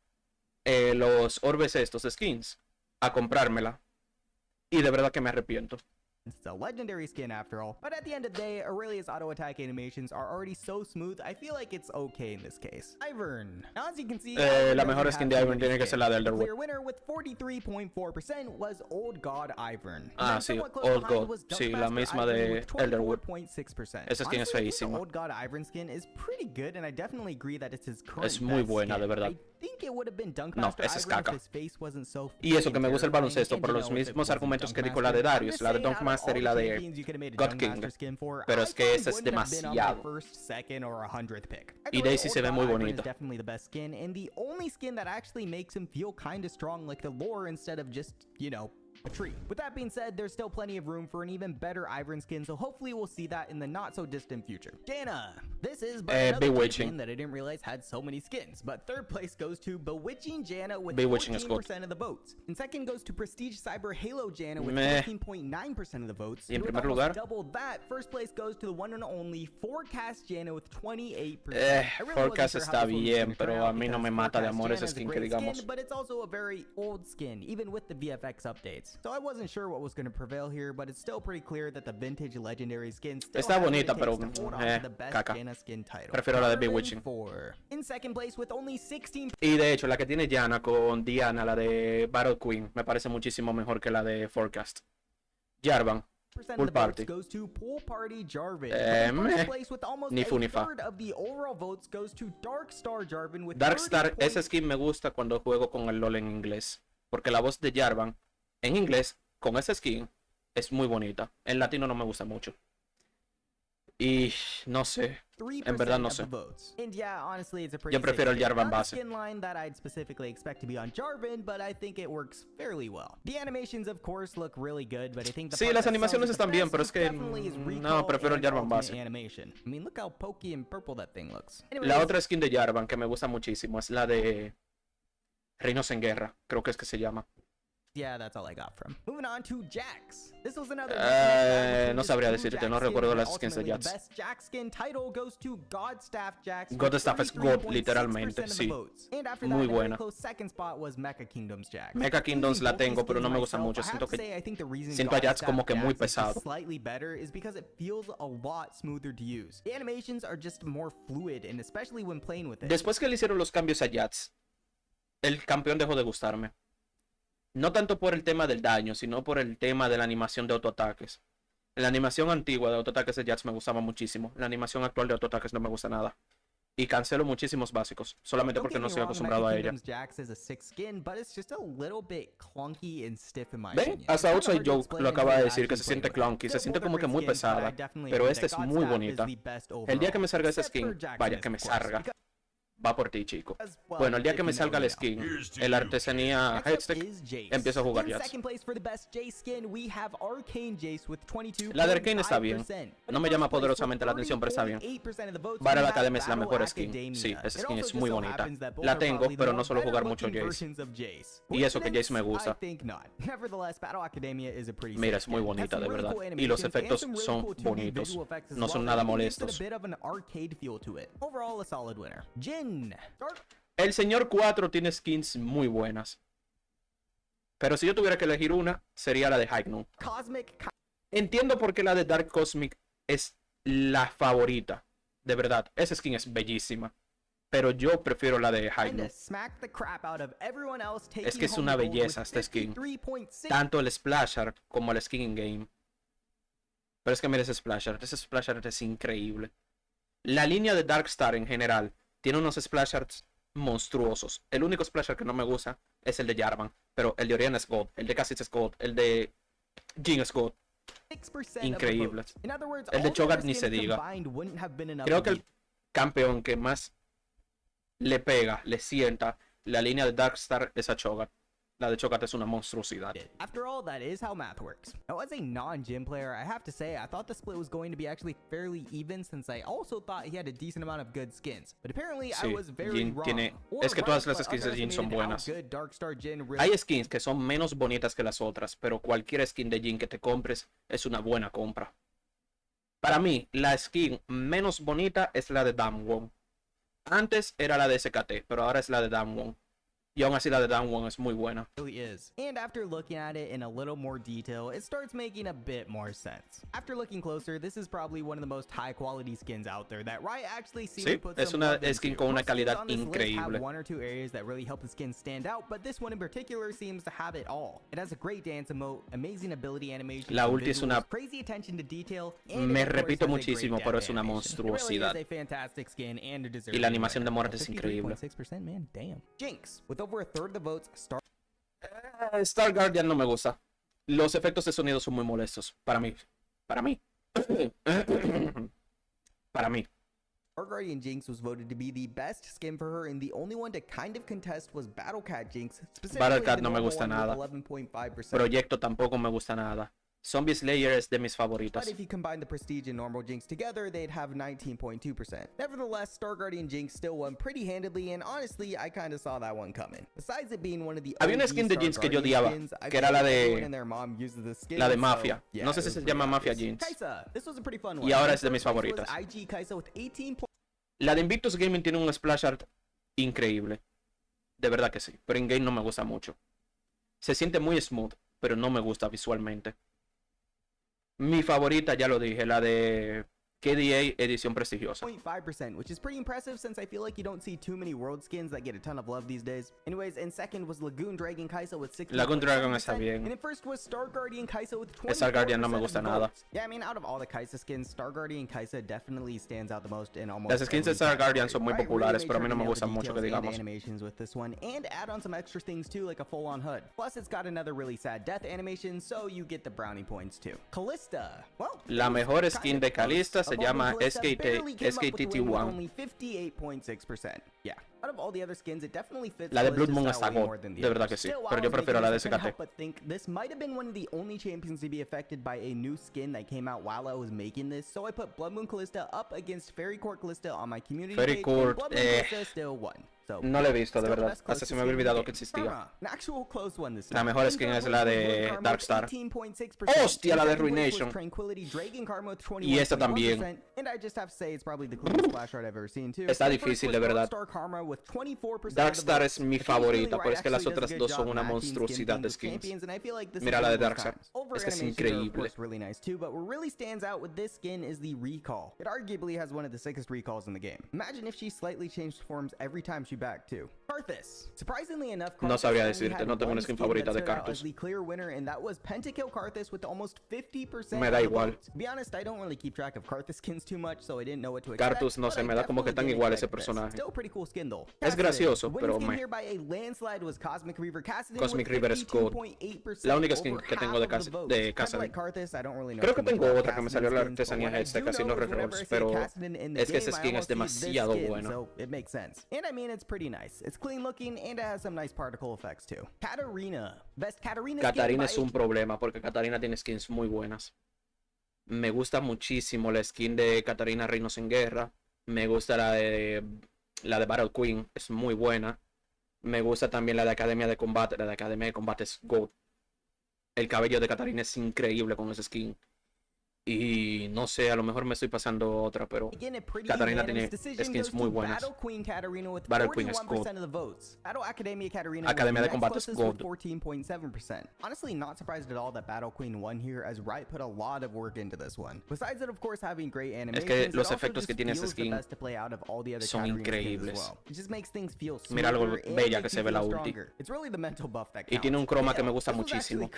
los orbes estos de skins a comprármela. Y de verdad que me arrepiento. It's a legendary skin after all, but at the end of the day, Aurelia's auto attack animations are already so smooth, I feel like it's okay in this case. Ivern. Now as you can see, la mejor skin de Ivern tiene que ser la de Elderwood. Clear winner with 43.4% was Old God Ivern. Ah, sí, Old God. Sí, la misma de Elderwood. Esa skin es feísima. Old God Ivern skin is pretty good, and I definitely agree that it's his current es muy buena, de verdad. I think No, esa es caca. Y eso que me gusta el baloncesto por los mismos argumentos que dijo la de Darius, la de Dunkmaster y la de God King. Pero es que esa es demasiado. Y Daisy se ve muy bonita. A tree. With that being said, there's still plenty of room for an even better Ivern skin, so hopefully we'll see that in the not so distant future. Jana! This is but another skin that I didn't realize had so many skins, but third place goes to Bewitching Jana with 14% of the votes. And second goes to Prestige Cyber Halo Jana with 14.9% of the votes. Y en primer lugar, double that, first place goes to the one and only Forecast Jana with 28%. Forecast está bien, pero a mí no me mata de amor ese skin que digamos. But it's also a very old skin, even with the VFX updates. So I wasn't sure what was going to prevail here, but it's still pretty clear that the vintage legendary skin still está bonita, pero caca. Prefiero la de Bewitching. In second place with only 16. Y de hecho, la que tiene Jana con Diana, la de Battle Queen, me parece muchísimo mejor que la de Forecast. Jarvan. Pool Party. Ni fu ni fa. Darkstar, ese skin me gusta cuando juego con el LoL en inglés, porque la voz de Jarvan en inglés con ese skin es muy bonita. En latino no me gusta mucho. Y no sé, en verdad no sé. Yo prefiero el Jarvan base. Sí, las animaciones están bien, pero es que no, prefiero el Jarvan base. La otra skin de Jarvan que me gusta muchísimo es la de Reinos en Guerra, creo que es que se llama. Yeah, that's all I got from. Moving on to Jax. This was another no sabría decirte, no recuerdo las skins de Jax. Best Jax skin title goes to Godstaff Jax. Godstaff es God, literalmente, sí. Muy buena. Second spot was Mecha Kingdoms Jax. Mecha Kingdoms la tengo, pero no me gusta mucho. Siento a Jax como que muy pesado. Slightly better is because it feels a lot smoother to use. The animations are just more fluid, and especially when playing with it. Después que le hicieron los cambios a Jax, el campeón dejó de gustarme. No tanto por el tema del daño, sino por el tema de la animación de autoataques. La animación antigua de autoataques de Jax me gustaba muchísimo. La animación actual de autoataques no me gusta nada. Y cancelo muchísimos básicos, solamente porque no estoy acostumbrado a ella. ¿Ven? Hasta Outside Joke lo acaba de decir, que se siente clunky, se siente como que muy pesada. Pero esta es muy bonita. El día que me salga esa skin, vaya que me salga. Va por ti, chico. Bueno, el día que me salga el skin, el artesanía headstick, empiezo a jugar Jax. La de Arcane está bien. No me llama poderosamente la atención, pero está bien. Battle Academy es la mejor skin. Sí, esa skin es muy bonita. La tengo, pero no suelo jugar mucho Jace. Y eso que Jace me gusta. Mira, es muy bonita, de verdad. Y los efectos son bonitos. No son nada molestos. El señor 4 tiene skins muy buenas. Pero si yo tuviera que elegir una, sería la de High Noon. Entiendo por qué la de Dark Cosmic es la favorita. De verdad, esa skin es bellísima. Pero yo prefiero la de High Noon. Es que es una belleza esta skin. Tanto el Splash Art como el skin in-game. Pero es que mira ese Splash Art. Ese Splash Art es increíble. La línea de Darkstar en general tiene unos splash arts monstruosos. El único splash art que no me gusta es el de Jarvan. Pero el de Oriana es God. El de Kha'Zix es God. El de Jhin es God. Increíble. El de Cho'Gath ni se diga. Creo que el campeón que más le pega, le sienta la línea de Darkstar es a Cho'Gath. La de Cho'Gath es una monstruosidad. After all, that is how math works. Now, as a non-Jhin player, I have to say, I thought the split was going to be actually fairly even, since I also thought he had a decent amount of good skins. But apparently, I was very wrong. Es que todas las skins de Jhin son buenas. Hay skins que son menos bonitas que las otras, pero cualquier skin de Jhin que te compres es una buena compra. Para mí, la skin menos bonita es la de Damwon. Antes era la de SKT, pero ahora es la de Damwon. Y aún así la de Down One es muy buena. Really is. And after looking at it in a little more detail, it starts making a bit more sense. After looking closer, this is probably one of the most high quality skins out there that Riot actually seems to put es una skin con una calidad increíble. Have one or two areas that really help the skin stand out, but this one in particular seems to have it all. It has a great dance emote, amazing ability animation, la ulti es una... crazy attention to detail, and me repito muchísimo, pero es una monstruosidad. Really is a fantastic skin and a y la animación de muerte es increíble. 53.6%, man, damn. Jinx, with over a third of the votes, Star Guardian no me gusta. Los efectos de sonido son muy molestos. Para mí. Para mí. Para mí. Star Guardian Jinx was voted to be the best skin for her, and the only one to kind of contest was Battle Cat Jinx. Battle Cat no me gusta nada. Proyecto tampoco me gusta nada. Zombie Slayer es de mis favoritas. But if you combine the Prestige and normal Jinx together, they'd have 19.2%. Nevertheless, Star Guardian Jinx still won pretty handedly, and honestly, I kind of saw that one coming. Besides it being one of the había una skin de Jinx que yo odiaba, que era la de Mafia. So, yeah, no sé si se llama Mafia Jinx. This was a pretty fun one. Y ahora es de mis favoritas. La de Invictus Gaming tiene un splash art increíble. De verdad que sí, pero in-game no me gusta mucho. Se siente muy smooth, pero no me gusta visualmente. Mi favorita, ya lo dije, la de KDA edición prestigiosa. 0.5%, which is pretty impressive since I feel like you don't see too many world skins that get a ton of love these days. Anyways, in second was Lagoon Dragon Kai'Sa with 60%. Lagoon Dragon está bien. And in first was Star Guardian Kai'Sa with 24%. Star Guardian no me gusta nada. Yeah, I mean, out of all the Kai'Sa skins, Star Guardian Kai'Sa definitely stands out the most in almost las skins de Star Guardian son muy populares, pero a mí no me gustan mucho que digamos. Animations with this one, and add on some extra things too, like a full-on HUD. Plus, it's got another really sad death animation, so you get the brownie points too. Callista. Well, la mejor skin de Callista se llama SKT1. Only 58.6%. Yeah. Out of all the other skins, it definitely fits. La de Blood Moon está god, de verdad que sí, pero yo prefiero la de SKT. But think this might have been one of the only champions to be affected by a new skin that came out while I was making this, so I put Blood Moon Callista up against Fairy Court Callista on my community page, and Blood Moon Callista still won. So, no la he visto, de verdad. Hasta se me había olvidado que existía. La mejor skin es la de Darkstar. ¡Hostia, la de Ruination! Y esta también. Está difícil, de verdad. Darkstar es mi favorita, pero es que las otras dos son una monstruosidad de skins. Mira la de Darkstar. Es que es increíble. Back too. Karthus. Surprisingly enough, no sabría decirte, no tengo una skin favorita de Karthus. Me da igual. Karthus no sé, me da como que tan igual ese personaje. Es gracioso, pero me... Cosmic Reaver es good. La única skin que tengo de Cassidy. Creo que tengo otra que me salió la artesanía Heads de Casino Records, pero es que ese skin es demasiado bueno. It's pretty nice. It's clean looking and it has some nice particle effects too. Katarina. Best Katarina. Katarina es un problema porque Katarina tiene skins muy buenas. Me gusta muchísimo la skin de Katarina Reinos en Guerra. Me gusta la de Battle Queen, es muy buena. Me gusta también la de Academia de Combate. La de Academia de Combate es GOAT. El cabello de Katarina es increíble con ese skin. Y no sé, a lo mejor me estoy pasando otra, pero Katarina tiene skins muy buenas. Battle Queen es good. Academia de Combate es good. Honestly, not surprised at all that Battle Queen won here, as Riot put a lot of work into this one. Besides it, of course, having great animations, es que los efectos que tiene ese skin son increíbles. Mira lo bella que se ve la ulti. Y tiene un croma que me gusta muchísimo.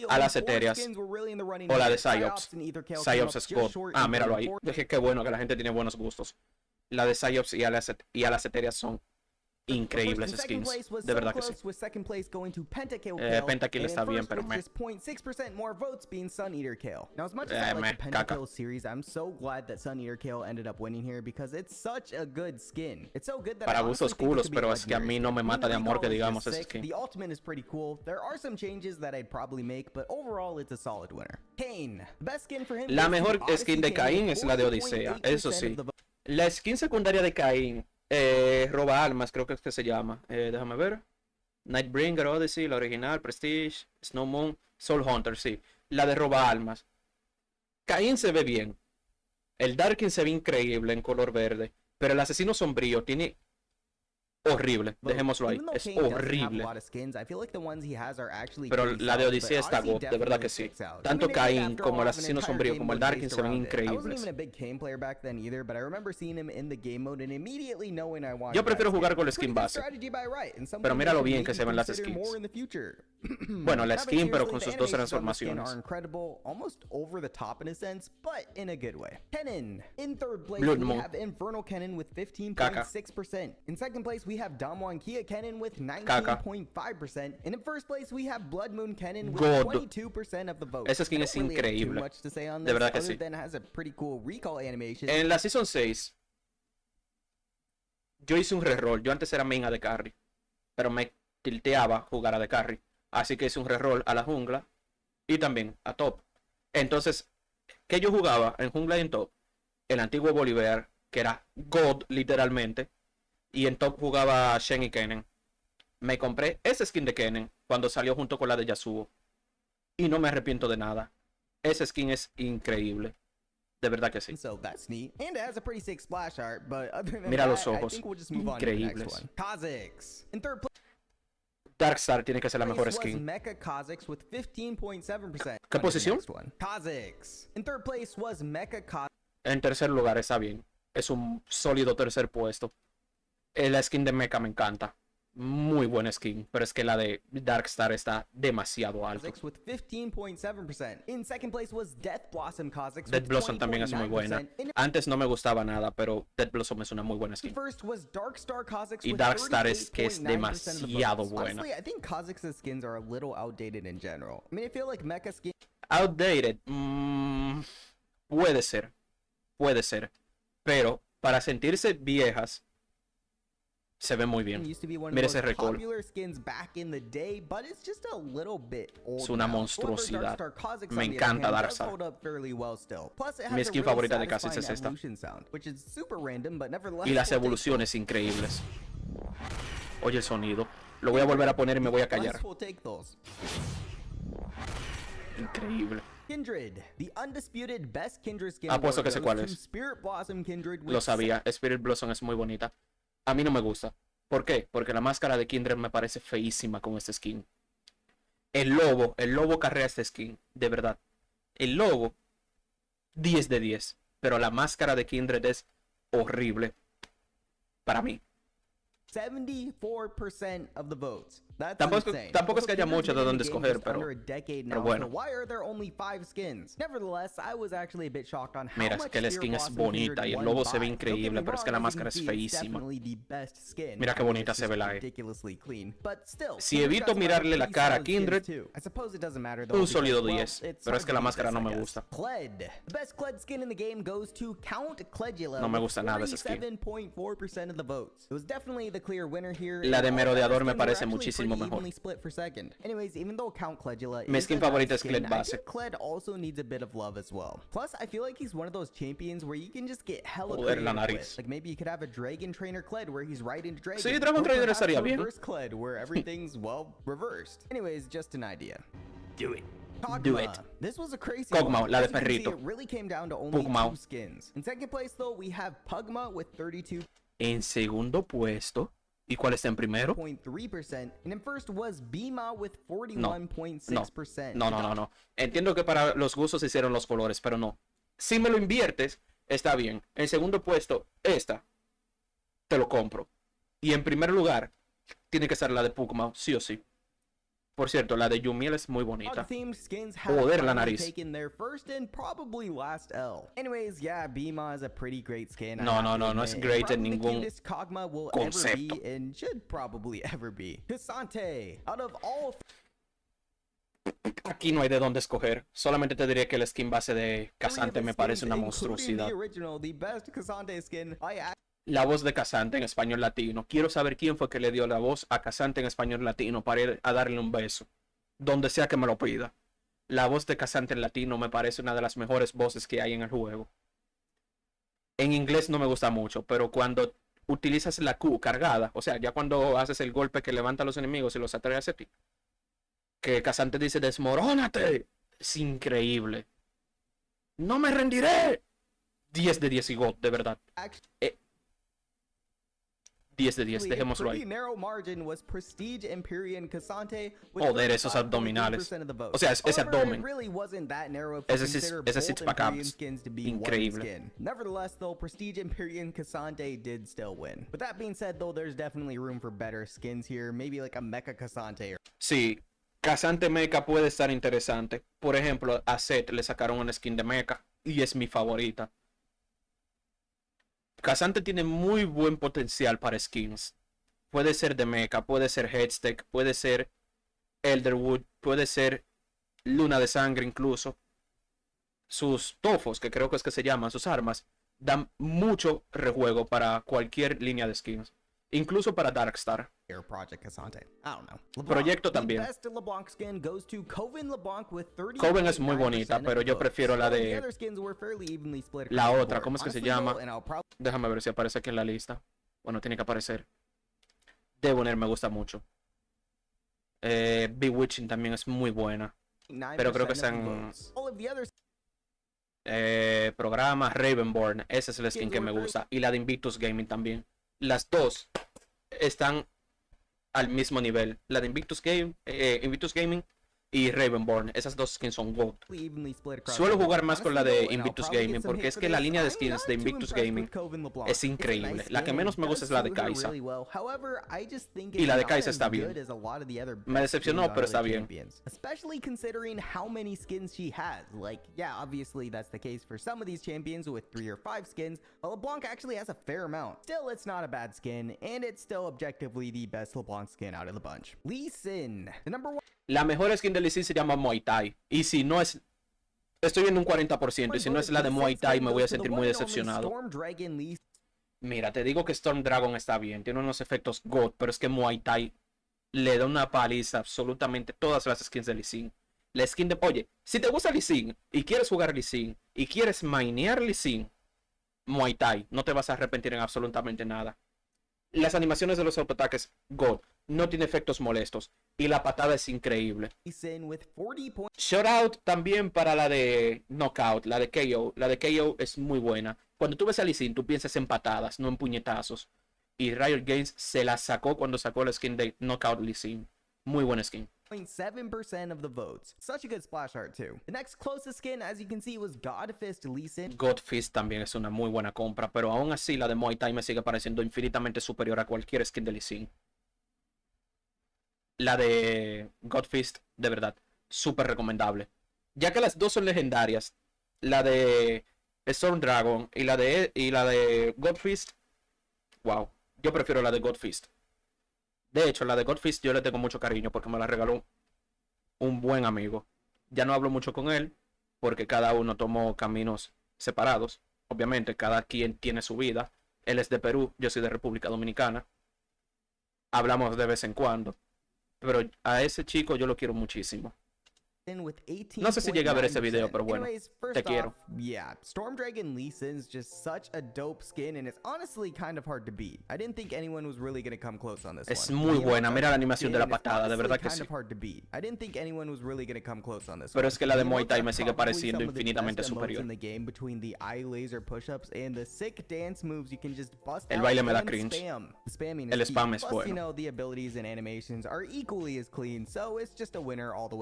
A las etéreas o la de Psyops. Psyops es god. Ah, míralo ahí. Dije que bueno que la gente tiene buenos gustos. La de Psyops y a las etéreas son increíbles skins, de verdad que sí. Pentakill está bien, pero me caca. Para gustos culos, pero es que a mí no me mata de amor que digamos ese skin. La mejor skin de Caín es la de Odisea, eso sí. La skin secundaria de Caín, roba almas, creo que es que se llama. Déjame ver. Nightbringer, Odyssey, la original, Prestige, Snow Moon, Soul Hunter, sí. La de roba almas. Caín se ve bien. El Darkin se ve increíble en color verde. Pero el asesino sombrío tiene horrible. Dejémoslo ahí. Es horrible. Pero la de Odisea está God, de verdad que sí. Tanto Caín como el asesino sombrío como el Darkin se ven increíbles. Yo prefiero jugar con la skin base. Pero mira lo bien que se ven las skins. Bueno, la skin pero con sus dos transformaciones. Blood Moon. Caca. In second place, we have Damwon Kia Kennen with 19.5%. And in first place, we have Blood Moon Kennen with 22% of the vote. Esa skin es increíble. De verdad que sí. En la Season 6, yo hice un reroll. Yo antes era main AD Carry, pero me tilteaba jugar AD Carry. Así que hice un reroll a la jungla y también a top. Entonces, ¿qué yo jugaba en jungla y en top? El antiguo Bolívar, que era God literalmente. Y en top jugaba Shen y Kennen. Me compré esa skin de Kennen cuando salió junto con la de Yasuo. Y no me arrepiento de nada. Esa skin es increíble. De verdad que sí. Mira los ojos. Increíbles. Darkstar tiene que ser la mejor skin. ¿Qué posición? En tercer lugar está bien. Es un sólido tercer puesto. La skin de Mecha me encanta. Muy buena skin. Pero es que la de Darkstar está demasiado alta. Death Blossom también es muy buena. Antes no me gustaba nada, pero Death Blossom es una muy buena skin. Y Darkstar es que es demasiado buena. Outdated. Puede ser. Puede ser. Pero para sentirse viejas, se ve muy bien. Mira ese recall. Es una monstruosidad. Me encanta Darkstar. Mi skin favorita de Kha'Zix es esta. Y las evoluciones increíbles. Oye el sonido. Lo voy a volver a poner y me voy a callar. Increíble. Apuesto que sé cuál es. Lo sabía. Spirit Blossom es muy bonita. A mí no me gusta. ¿Por qué? Porque la máscara de Kindred me parece feísima con este skin. El lobo carrea este skin, de verdad. El lobo, 10 de 10. Pero la máscara de Kindred es horrible. Para mí. 74% of the votes. Tampoco es que haya mucho de donde escoger, pero bueno. Mira, es que la skin es bonita y el lobo se ve increíble, pero es que la máscara es feísima. Mira qué bonita se ve la E. Si evito mirarle la cara a Kindred, un sólido 10, pero es que la máscara no me gusta. No me gusta nada esa skin. La de Merodeador me parece muchísimo mejor. Mi skin favorita es Kled base. Joder, la nariz. Sí, Dragon Trainer estaría bien. Do it. Kog'Maw, la de perrito. Pug'Maw. En segundo puesto. ¿Y cuál está en primero? No. Entiendo que para los gustos se hicieron los colores, pero no. Si me lo inviertes, está bien. En segundo puesto, esta. Te lo compro. Y en primer lugar, tiene que ser la de Pug'Maw, sí o sí. Por cierto, la de Yumiel es muy bonita. Joder, la nariz. No es great en ningún concepto. Aquí no hay de dónde escoger. Solamente te diré que el skin base de K'Sante me parece una monstruosidad. La voz de K'Sante en español latino. Quiero saber quién fue que le dio la voz a K'Sante en español latino para ir a darle un beso. Donde sea que me lo pida. La voz de K'Sante en latino me parece una de las mejores voces que hay en el juego. En inglés no me gusta mucho, pero cuando utilizas la Q cargada, o sea, ya cuando haces el golpe que levanta a los enemigos y los atrae hacia ti, que K'Sante dice desmorónate, es increíble. No me rendiré. 10 de 10 y God, de verdad. 10 de 10, dejémoslo ahí. Joder, esos abdominales. O sea, ese abdomen. Ese six-pack abs. Increíble. Nevertheless, though, Prestige Empyrean Cassante did still win. With that being said, though, there's definitely room for better skins here. Maybe like a Mecha Cassante. Sí, Cassante Mecha puede estar interesante. Por ejemplo, a Seth le sacaron una skin de Mecha y es mi favorita. Cassante tiene muy buen potencial para skins. Puede ser de Mecha, puede ser Headstack, puede ser Elderwood, puede ser Luna de Sangre incluso. Sus tofos, que creo que es que se llaman, sus armas, dan mucho rejuego para cualquier línea de skins. Incluso para Darkstar. Proyecto también. Coven es muy bonita, pero yo prefiero la de... La otra, ¿cómo es que se llama? Déjame ver si aparece aquí en la lista. Bueno, tiene que aparecer. Debonair me gusta mucho. Bewitching también es muy buena. Pero creo que están... programa Ravenborn. Ese es el skin que me gusta. Y la de Invictus Gaming también. Las dos están al mismo nivel. La de Invictus Gaming y Ravenborn. Esas dos skins son GOAT. Suelo jugar más con la de Invictus Gaming porque es que la línea de skins de Invictus Gaming es increíble. La que menos me gusta es la de Kai'Sa. Y la de Kai'Sa está bien. Me decepcionó, pero está bien. Especially considering how many skins she has. Like, yeah, obviously that's the case for some of these champions with 3 or 5 skins, but LeBlanc actually has a fair amount. Still, it's not a bad skin, and it's still objectively the best LeBlanc skin out of the bunch. Lee Sin, the number 1. La mejor skin de Lee Sin se llama Muay Thai. Y si no es... Estoy viendo un 40%. Y si no es la de Muay Thai, me voy a sentir muy decepcionado. Mira, te digo que Storm Dragon está bien. Tiene unos efectos GOAT. Pero es que Muay Thai le da una paliza a absolutamente todas las skins de Lee Sin. La skin de... Oye, si te gusta Lee Sin y quieres jugar Lee Sin y quieres mainear Lee Sin, Muay Thai, no te vas a arrepentir en absolutamente nada. Las animaciones de los autoataques, GOAT. No tiene efectos molestos. Y la patada es increíble. Shoutout también para la de Knockout, la de KO. La de KO es muy buena. Cuando tú ves a Lee Sin, tú piensas en patadas, no en puñetazos. Y Riot Games se la sacó cuando sacó la skin de Knockout Lee Sin. Muy buena skin. 0.7% of the votes. Such a good splash art too. The next closest skin, as you can see, was Godfist Lee Sin. Godfist también es una muy buena compra, pero aún así la de Muay Thai me sigue pareciendo infinitamente superior a cualquier skin de Lee Sin. La de Godfist, de verdad, súper recomendable. Ya que las dos son legendarias, la de Storm Dragon y la de Godfist, wow, yo prefiero la de Godfist. De hecho, la de Godfist yo le tengo mucho cariño porque me la regaló un buen amigo. Ya no hablo mucho con él porque cada uno tomó caminos separados. Obviamente, cada quien tiene su vida. Él es de Perú, yo soy de República Dominicana. Hablamos de vez en cuando. Pero a ese chico yo lo quiero muchísimo. No sé si llega a ver ese video, pero bueno, te quiero. Yeah, Storm Dragon Lee Sin's just such a dope skin, and it's honestly kind of hard to beat. I didn't think anyone was really going to come close on this Es muy buena, mira la animación de la patada, de verdad que sí. Pero es que la de Muay Thai me sigue pareciendo infinitamente superior. El baile me da cringe. El spam es bueno.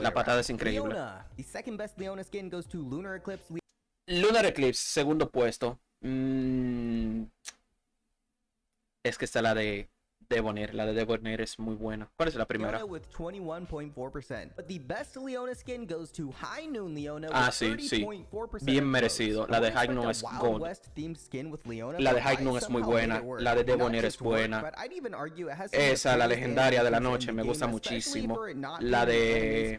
La patada es increíble. Leona. The second best Leona skin goes to Lunar Eclipse. Lunar Eclipse, segundo puesto. Es que está la de Debonair. La de Debonair es muy buena. ¿Cuál es la primera? With 21.4%. But the best Leona skin goes to High Noon Leona. Ah, sí, sí. Bien merecido. La de High Noon es gold. La de High Noon es muy buena. La de Debonair es buena. Esa, la legendaria de la noche, me gusta muchísimo. La de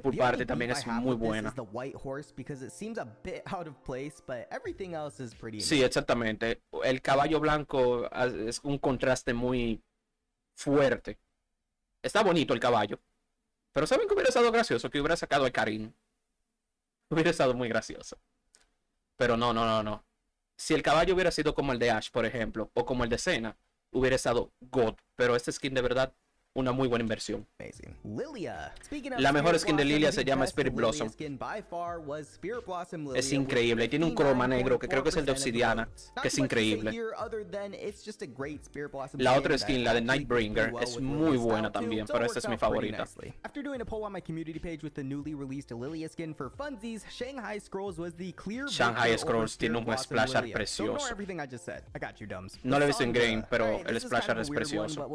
Pool Party también es muy buena. Sí, exactamente. El caballo blanco es un contraste muy fuerte. Está bonito el caballo. Pero ¿saben que hubiera estado gracioso? Que hubiera sacado a Karim. Hubiera estado muy gracioso. Pero no. Si el caballo hubiera sido como el de Ash, por ejemplo, o como el de Senna, hubiera estado God. Pero este skin de verdad una muy buena inversión. Lilia. La mejor skin de Lilia se llama Spirit Blossom. Es increíble. Tiene un croma negro que creo que es el de obsidiana, que es increíble. La otra skin, la de Nightbringer, es muy buena también, pero esta es mi favorita. Shanghai Scrolls tiene un splash art precioso. No lo he visto en game, pero el splash art es precioso.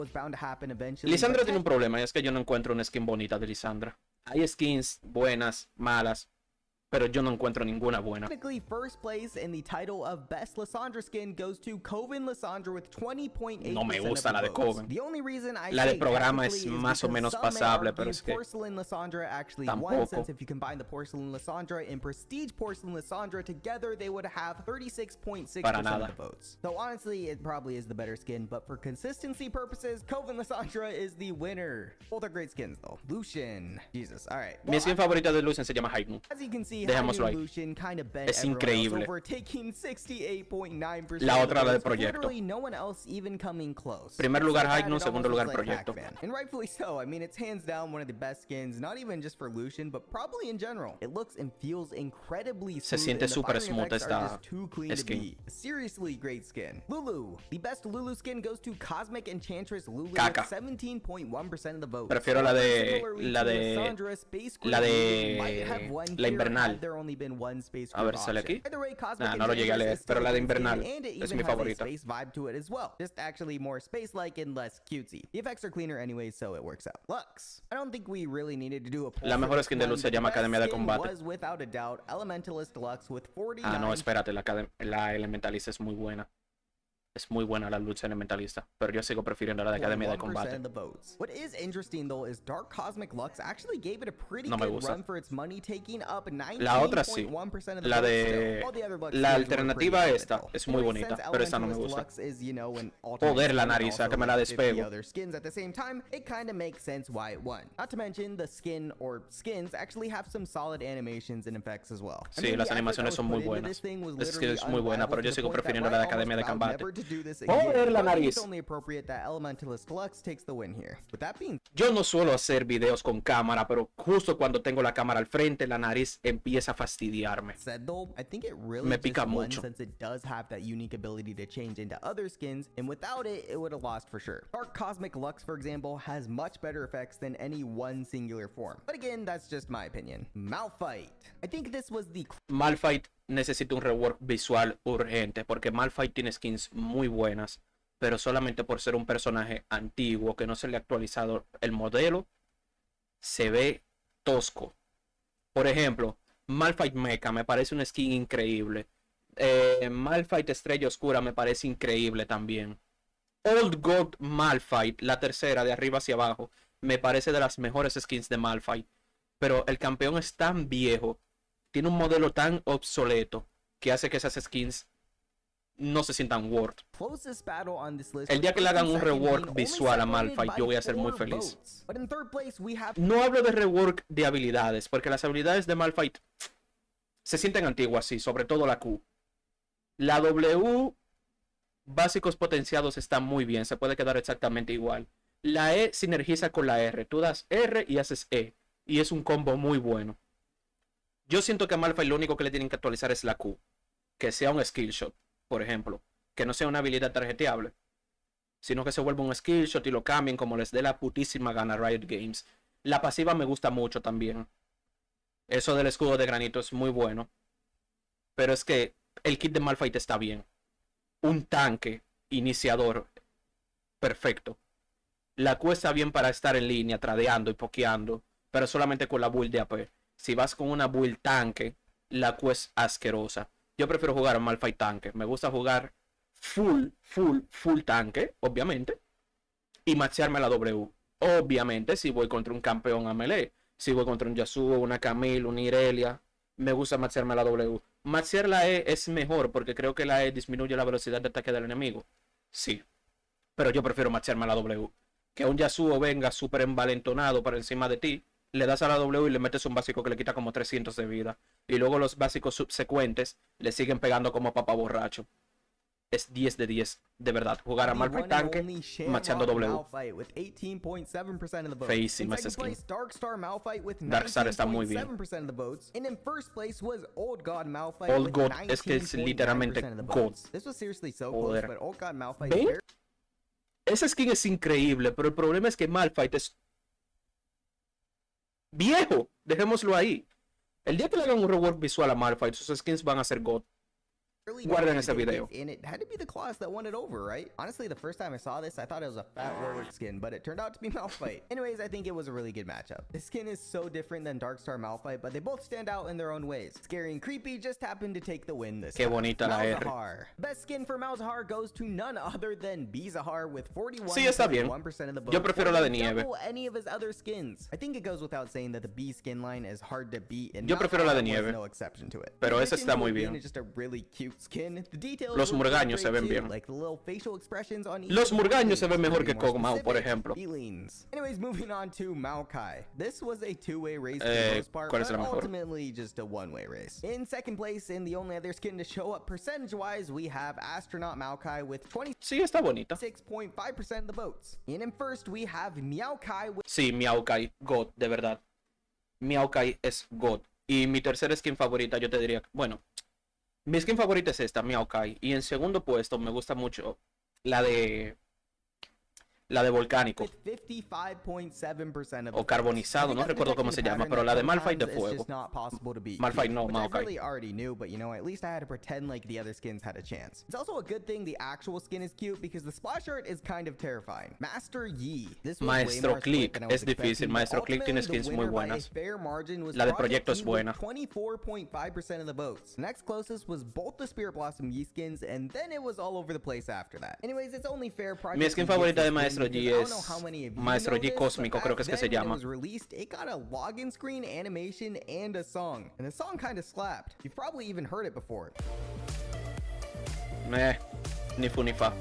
Lisandra tiene un problema, y es que yo no encuentro una skin bonita de Lisandra. Hay skins buenas, malas, pero yo no encuentro ninguna buena. No me gusta la de Coven. La de programa es más o menos pasable, pero es que tampoco. Para nada. So honestly, it probably is the better skin, but for consistency purposes, Coven Lissandra is the winner. Both are great skins though. Lucian, Jesus, all right. Mi skin favorita de Lucian se llama Hainu. As you can see, Dejémoslo ahí. Lucian kind of bent Es increíble. over, taking 68.9%. La otra, la de Proyecto. No one else even coming close. Primer lugar Hainu, segundo lugar Proyecto. And rightfully so. I mean, it's hands down one of the best skins, not even just for Lucian, but probably in general. It looks and feels incredibly smooth. Se siente súper smooth esta skin. Seriously great skin. Lulu. The best Lulu skin goes to Cosmic Enchantress Lulu Caca. with 17.1% of the vote. Prefiero la invernal. A ver, sale aquí. Nah, no lo llegué a leer, pero la de invernal es mi favorita. Just actually more space-like and less cutesy. The effects are cleaner anyway, so it works out. Lux. I don't think we really needed to do a poll. La mejor skin de Lux se llama Academia de Combate. Was without a doubt Elementalist Lux with 49. Ah, no, espérate, la Elementalista es muy buena. Es muy buena la lucha elementalista, pero yo sigo prefiriendo la de Academia de Combate. What is interesting though is Dark Cosmic Lux actually gave it a pretty good run for its money, taking up 19.1% La otra sí. La de la alternativa esta es muy bonita, pero esta no me gusta. Joder, la nariz, a que me la despego. At the same time, it kind of makes sense why it won. Not to mention the skin or skins actually have some solid animations and effects as well. Sí, las animaciones son muy buenas. Es que es muy buena, pero yo sigo prefiriendo la de Academia de Combate. Joder, la nariz. Yo no suelo hacer videos con cámara, pero justo cuando tengo la cámara al frente, la nariz empieza a fastidiarme. Me pica mucho. Dark Cosmic Lux, for example, has much better effects than any one singular form. But again, that's just my opinion. Malphite. I think this was the Malphite necesita un rework visual urgente, porque Malphite tiene skins muy buenas, pero solamente por ser un personaje antiguo que no se le ha actualizado el modelo, se ve tosco. Por ejemplo, Malphite Mecha me parece una skin increíble. Malphite Estrella Oscura me parece increíble también. Old God Malphite, la tercera de arriba hacia abajo, me parece de las mejores skins de Malphite. Pero el campeón es tan viejo, tiene un modelo tan obsoleto, que hace que esas skins no se sientan worth. El día que le hagan un rework visual a Malphite, yo voy a ser muy feliz. No hablo de rework de habilidades, porque las habilidades de Malphite se sienten antiguas, sí, sobre todo la Q. La W, básicos potenciados, está muy bien, se puede quedar exactamente igual. La E sinergiza con la R, tú das R y haces E, y es un combo muy bueno. Yo siento que a Malphite lo único que le tienen que actualizar es la Q. Que sea un skill shot, por ejemplo. Que no sea una habilidad tarjeteable. Sino que se vuelva un skill shot y lo cambien como les dé la putísima gana a Riot Games. La pasiva me gusta mucho también. Eso del escudo de granito es muy bueno. Pero es que el kit de Malphite está bien. Un tanque iniciador perfecto. La Q está bien para estar en línea, tradeando y pokeando. Pero solamente con la build de AP. Si vas con una build tanque, la Q es asquerosa. Yo prefiero jugar a Malphite tanque. Me gusta jugar full tanque, obviamente. Y machearme la W. Obviamente, si voy contra un campeón a melee. Si voy contra un Yasuo, una Camille, una Irelia. Me gusta machearme la W. Machear la E es mejor porque creo que la E disminuye la velocidad de ataque del enemigo. Sí. Pero yo prefiero machearme la W. Que un Yasuo venga súper envalentonado por encima de ti. Le das a la W y le metes un básico que le quita como 300 de vida. Y luego los básicos subsecuentes le siguen pegando como papá borracho. es 10 de 10, de verdad. Jugar a Malphite tanque, macheando W. Feísima esa skin. Darkstar está muy bien. Old God es que es literalmente God. Joder. ¿Ven? Esa skin es increíble, pero el problema es que Malphite es viejo. Dejémoslo ahí. El día que le hagan un rework visual a Malphite, sus skins van a ser God. Guarden ese video. And it had to be the class that won it over, right? Honestly, the first time I saw this, I thought it was a fat Warwick skin, but it turned out to be Malphite. Anyways, I think it was a really good matchup. This skin is so different than Darkstar Malphite, but they both stand out in their own ways. Scary and Creepy just happened to take the win this Qué time. bonita la R. Best skin for Malzahar goes to none other than Bizahar with 41% Sí, está bien. of the vote. Yo prefiero la de nieve. Any of his other skins. I think it goes without saying that the B skin line is hard to beat, and Yo prefiero la de nieve. no exception to it. Pero esa está muy bien. Just a really cute skin. The Los murgaños se ven bien. Los murgaños se ven mejor que Kog'Maw, por ejemplo. Anyways, moving on to Maokai. This was a two-way race for the most part, ¿Cuál es la but mejor? ultimately just a one-way race. In second place, and the only other skin to show up percentage-wise, we have Astronaut Maokai with Sí, está bonita. 26.5% of the votes. And in first, we have Maokai with... Sí, Maokai, God, de verdad. Maokai es God. Y mi tercera skin favorita, yo te diría, bueno, mi skin favorita es esta, Maokai. Y en segundo puesto me gusta mucho la de volcánico o carbonizado, no recuerdo cómo se llama, pero la de Malphite de fuego. Malphite no, Maokai. Maestro Click es difícil, Maestro Click tiene skins muy buenas. La de Proyecto es buena. Next closest was both the Spirit Blossom Yi skins, and then it was all over the place after that. Anyways, it's only fair. Mi skin favorita de Maestro G es Maestro G Cósmico, creo que es que se llama. It got a login screen, animation, and a song. And the song kind of slapped. You've probably even heard it before. Ni fu ni fa.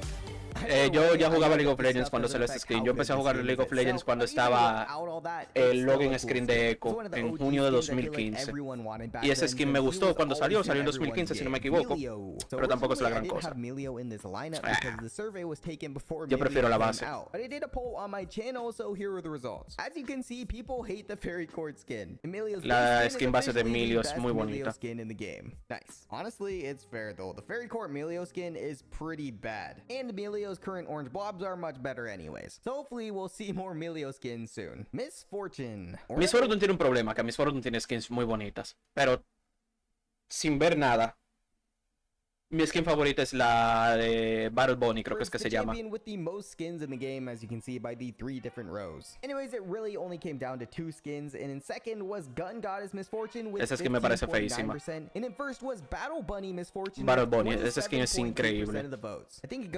Yo ya jugaba League of Legends cuando salió este skin. Yo empecé a jugar League of Legends cuando estaba el login screen de Echo en junio de 2015. Y ese skin me gustó cuando salió en 2015 si no me equivoco. Pero tampoco es la gran cosa. Yo prefiero la base. La skin base de Emilio es muy bonita. Honestly, it's fair though. The Fairy Court Emilio skin is pretty bad. And Emilio's current orange blobs are much better anyways. So hopefully we'll see more Emilio skins soon. Miss Fortune. Miss Fortune tiene un problema, que Miss Fortune tiene skins muy bonitas. Pero sin ver nada, mi skin favorita es la de Battle Bunny, creo que es que se llama. With the most skins in the game, as you can see by the 3 different rows. Anyways, it really only came down to 2 skins, and in second was Gun Goddess Miss Fortune with esa skin me parece feísima. And in first was Battle Bunny Miss Fortune. Battle Bunny, esa skin es increíble.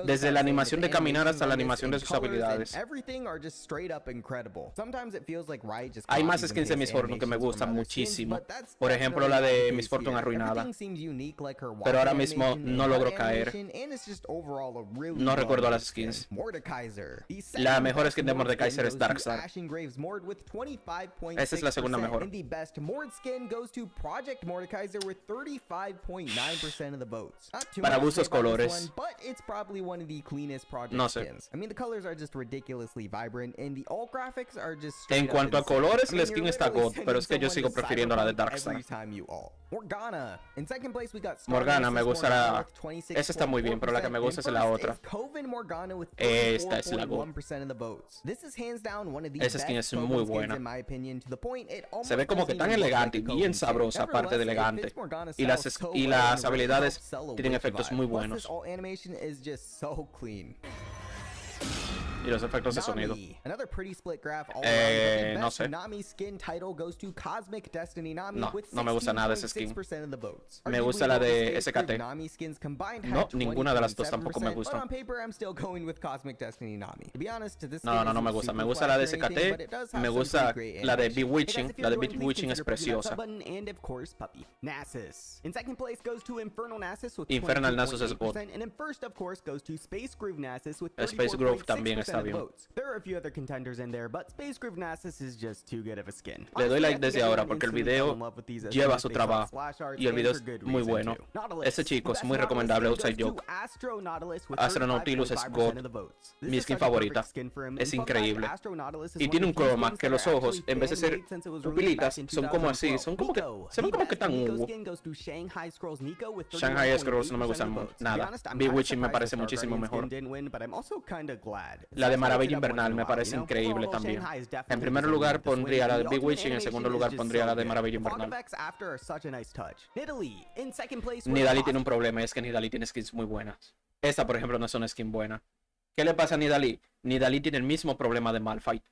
Desde la animación de caminar hasta la animación de sus habilidades. Everything are just straight up incredible. Sometimes it feels like Riot just hay más skins de Miss Fortune que me gustan muchísimo. Por ejemplo, la de Miss Fortune arruinada. Pero ahora mismo no logro caer. No recuerdo las skins. La mejor skin de Mordekaiser es Darkstar. Esa es la segunda mejor. Para gustos colores. No sé. En cuanto a colores, la skin está God, pero es que yo sigo prefiriendo la de Darkstar. Morgana, me gusta la... Esa está muy bien, pero la que me gusta es la otra. Esta es la God. Esa skin es muy buena. Se ve como que tan elegante y bien sabrosa, aparte de elegante. Y las habilidades tienen efectos muy buenos. Y los efectos de sonido. No sé. No me gusta nada de ese skin. Me gusta la de SKT. No, ninguna de las dos tampoco me gusta. No me gusta. Me gusta la de SKT. Me gusta la de Bewitching. La de Bewitching es preciosa. Infernal Nasus es God. Space Groove también está está bien. Le doy like desde ahora porque el video lleva su trabajo y el video es muy bueno. Ese chico es muy recomendable, Outside Joke. Astronautilus es God. Mi skin favorita. Es increíble. Y tiene un croma que los ojos, en vez de ser pupilitas, son como así. Son como que se ven como que tan Hugo. Shanghai Scrolls no me gustan nada. Bewitching me parece muchísimo mejor. La de Maravilla Invernal me parece increíble también. En primer lugar pondría la de Bewitching, en segundo lugar pondría la de Maravilla Invernal. Nidalee tiene un problema, es que Nidalee tiene skins muy buenas. Esta, por ejemplo, no es una skin buena. ¿Qué le pasa a Nidalee? Nidalee tiene el mismo problema de Malphite,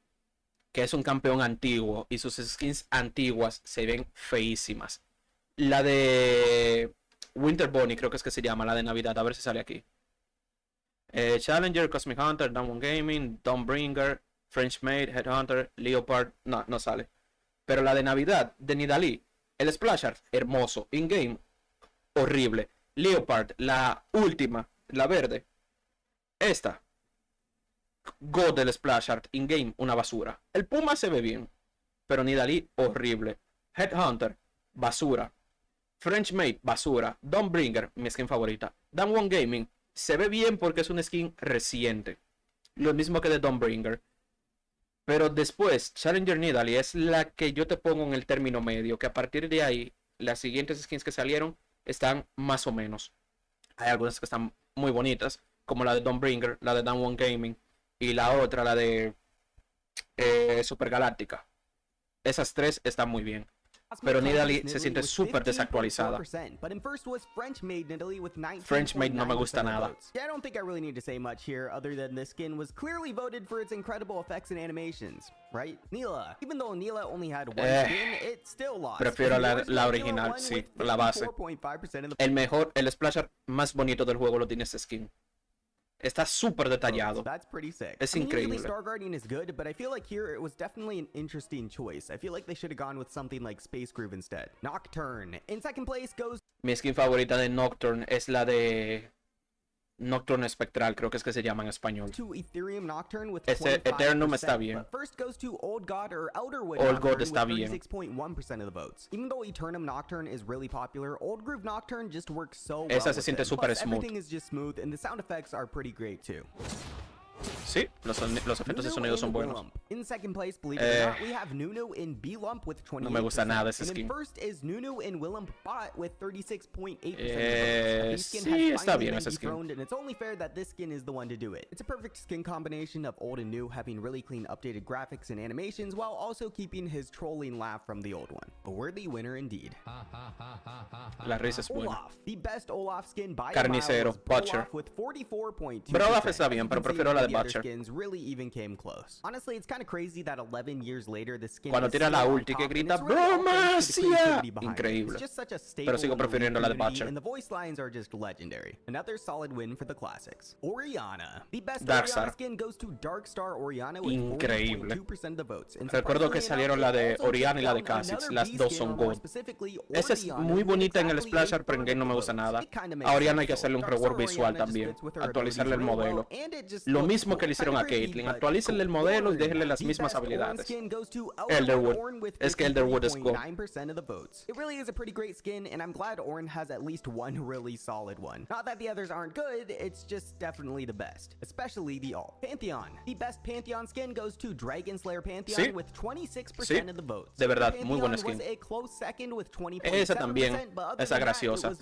que es un campeón antiguo y sus skins antiguas se ven feísimas. La de Winter Bunny, creo que es que se llama, la de Navidad, a ver si sale aquí. Challenger, Cosmic Hunter, Down Gaming, Dawnbringer, French Maid, Headhunter, Leopard, no sale. Pero la de Navidad, de Nidalee, el Splash Art, hermoso. In-game, horrible. Leopard, la última, la verde. Esta, God del Splash Art, in-game, una basura. El Puma se ve bien, pero Nidalee, horrible. Headhunter, basura. French Maid, basura. Dawnbringer, mi skin favorita. Down Gaming, se ve bien porque es una skin reciente. Lo mismo que de Dawnbringer. Pero después, Challenger Nidalee es la que yo te pongo en el término medio. Que a partir de ahí, las siguientes skins que salieron están más o menos. Hay algunas que están muy bonitas, como la de Dawnbringer, la de Down Gaming. Y la otra, la de Super Galáctica. Esas tres están muy bien. Pero Nidalee se siente súper desactualizada. French Maid no me gusta nada. Prefiero la original, sí, la base. El splash art más bonito del juego lo tiene ese skin. Está súper detallado. Es increíble. Star Guardian is good, but I feel like here it was definitely an interesting choice. I feel like they should have gone with something like Space Groove instead. Nocturne. In second place goes... Mi skin favorita de Nocturne es la de Nocturne Espectral, creo que es que se llama en español. Ese Eternum está bien. Old God está bien. Even though Eternum Nocturne is really popular, Old Groove Nocturne just works so well. Esa se siente súper smooth. Everything is just smooth and the sound effects are pretty great too. Sí, los efectos de sonido son buenos. In second place, believe it or not, we have Nunu in B-Lump with 28%. No me gusta nada ese skin. And in first is Nunu in Willump Bot with 36.8%. Sí, está bien ese skin. And it's only fair that this skin is the one to do it. It's a perfect skin combination of old and new, having really clean updated graphics and animations while also keeping his trolling laugh from the old one. A worthy winner indeed. La risa es buena. Olaf, the best Olaf skin by Carnicero, Butcher. with 44.2%. Pero Olaf está bien, pero prefiero la de Butcher. Really even came close. Honestly, it's kind of crazy that 11 years later the skin Cuando tira la ulti que grita ¡Bromacia! Increíble. Pero sigo prefiriendo la de Butcher. And the voice lines are just legendary. Another solid win for the classics. Orianna. The best Darkstar. Orianna skin goes to Darkstar Orianna with Increíble. 40.2% of the votes. Recuerdo que salieron la de Orianna y la de Kha'Zix. Las dos son God. Esa es muy bonita en el Splash Art, pero en game no me gusta nada. A Orianna hay que hacerle un rework visual también. Actualizarle el modelo. Lo mismo que le hicieron a Caitlyn. Actualícenle el modelo y déjenle las mismas habilidades. Elderwood. Es que Elderwood es God. It really is a pretty great skin, and I'm glad Ornn has at least one really solid one. Not that the others aren't good, it's just definitely the best. Especially the alt. Pantheon. The best Pantheon skin goes to Dragon Slayer Pantheon with 26% of the votes. De verdad, muy buena skin. Esa también, esa graciosa.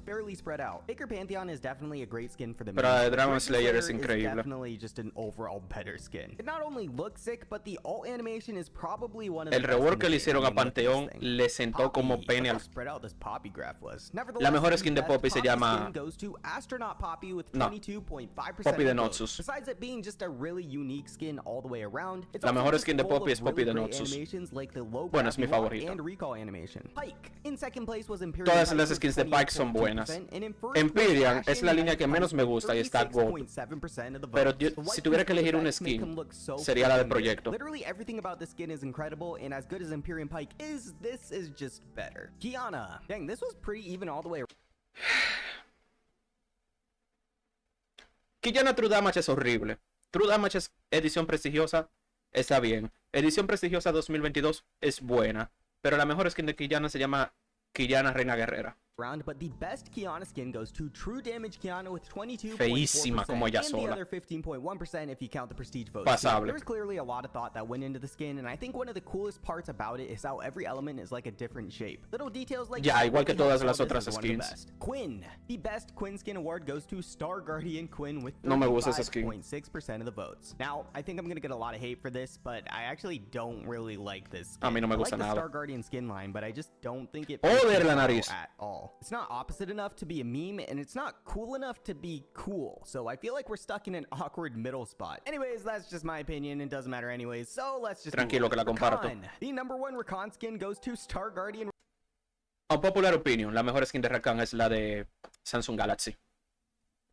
Baker Pantheon is definitely a great skin for the Pero la de Dragon Slayer es increíble. Definitely just an overall better skin. It not only looks sick, but the alt animation is probably one of el rework que le hicieron a Panteón le sentó como pene al... La mejor skin de Poppy se llama... No, Poppy de Noxus. La mejor skin de Poppy es Poppy de Noxus. Bueno, es mi favorita. Todas las skins de Pike son buenas. Empyrean es la línea que menos me gusta y está GOAT. Pero si tuviera que elegir un skin, sería la de Proyecto. Literally everything about this skin is incredible, and as good as Empyrean Pike is, this is just better. Kiana. Dang, this was pretty even all the way. Kiana True Damage es horrible. True Damage es edición prestigiosa, está bien. Edición prestigiosa 2022 es buena. Pero la mejor skin de Qiyana se llama Qiyana Reina Guerrera. But the best Qiyana skin goes to True Damage Qiyana with 22.4%. Feísima como ella sola. And the other 15.1% if you count the prestige votes. Pasable. There's clearly a lot of thought that went into the skin, and I think one of the coolest parts about it is how every element is like a different shape. Little details like ya, igual que todas las otras skins. Quinn. The best Quinn skin award goes to Star Guardian Quinn with 35.6% of the votes. Now, I think I'm gonna get a lot of hate for this, but I actually don't really like this skin. A mí no me gusta I like nada. the Star Guardian skin line, but I just don't think it Joder la nariz. at all. It's not opposite enough to be a meme, and it's not cool enough to be cool. So I feel like we're stuck in an awkward middle spot. Anyways, that's just my opinion. It doesn't matter anyways. So let's just Tranquilo que la comparto. The number one Rakan skin goes to Star Guardian. A popular opinion, la mejor skin de Rakan es la de Samsung Galaxy.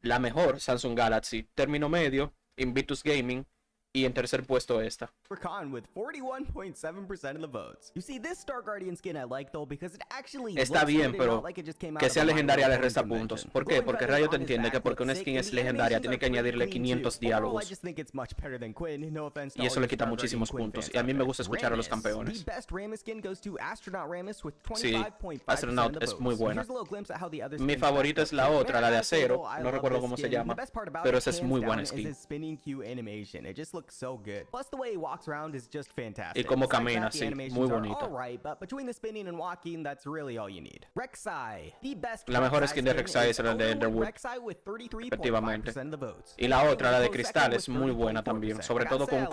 La mejor Samsung Galaxy, término medio, Invictus Gaming, y en tercer puesto esta. Rakan with 41.7% of the votes. You see, this Star Guardian skin I like though because it actually está bien, pero que sea legendaria le resta puntos. ¿Por qué? Porque Riot entiende que porque una skin es legendaria tiene que añadirle 500 diálogos. Y eso le quita muchísimos puntos. Y a mí me gusta escuchar a los campeones. Sí, Astronaut es muy buena. Mi favorita es la otra, la de acero. No recuerdo cómo se llama. Pero esa es muy buena skin. So good. Plus the way he walks around is just fantastic. Y como camina, sí, muy bonito. But between the spinning and walking, that's really all you need. Rek'Sai, the best. La mejor skin de Rek'Sai es la de Underwood. Efectivamente. Y la otra, la de cristal, es muy buena también, sobre todo con un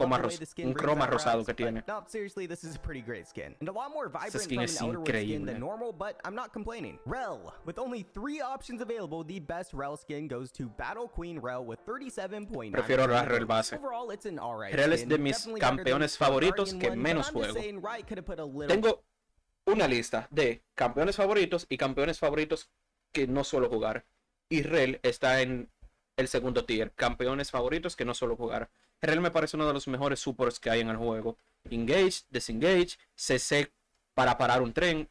croma rosado que tiene. No, seriously, this is a pretty great skin. And a lot more vibrant Esa skin es increíble. than normal, but I'm not complaining. Rel, with only 3 options available, the best Rel skin goes to Battle Queen Rel with 37.9%. Prefiero la Rel base. Overall, it's an Rel es de mis campeones favoritos que menos juego. Tengo una lista de campeones favoritos y campeones favoritos que no suelo jugar. Y Rel está en el segundo tier. Campeones favoritos que no suelo jugar. Rel me parece uno de los mejores supports que hay en el juego. Engage, disengage, CC para parar un tren.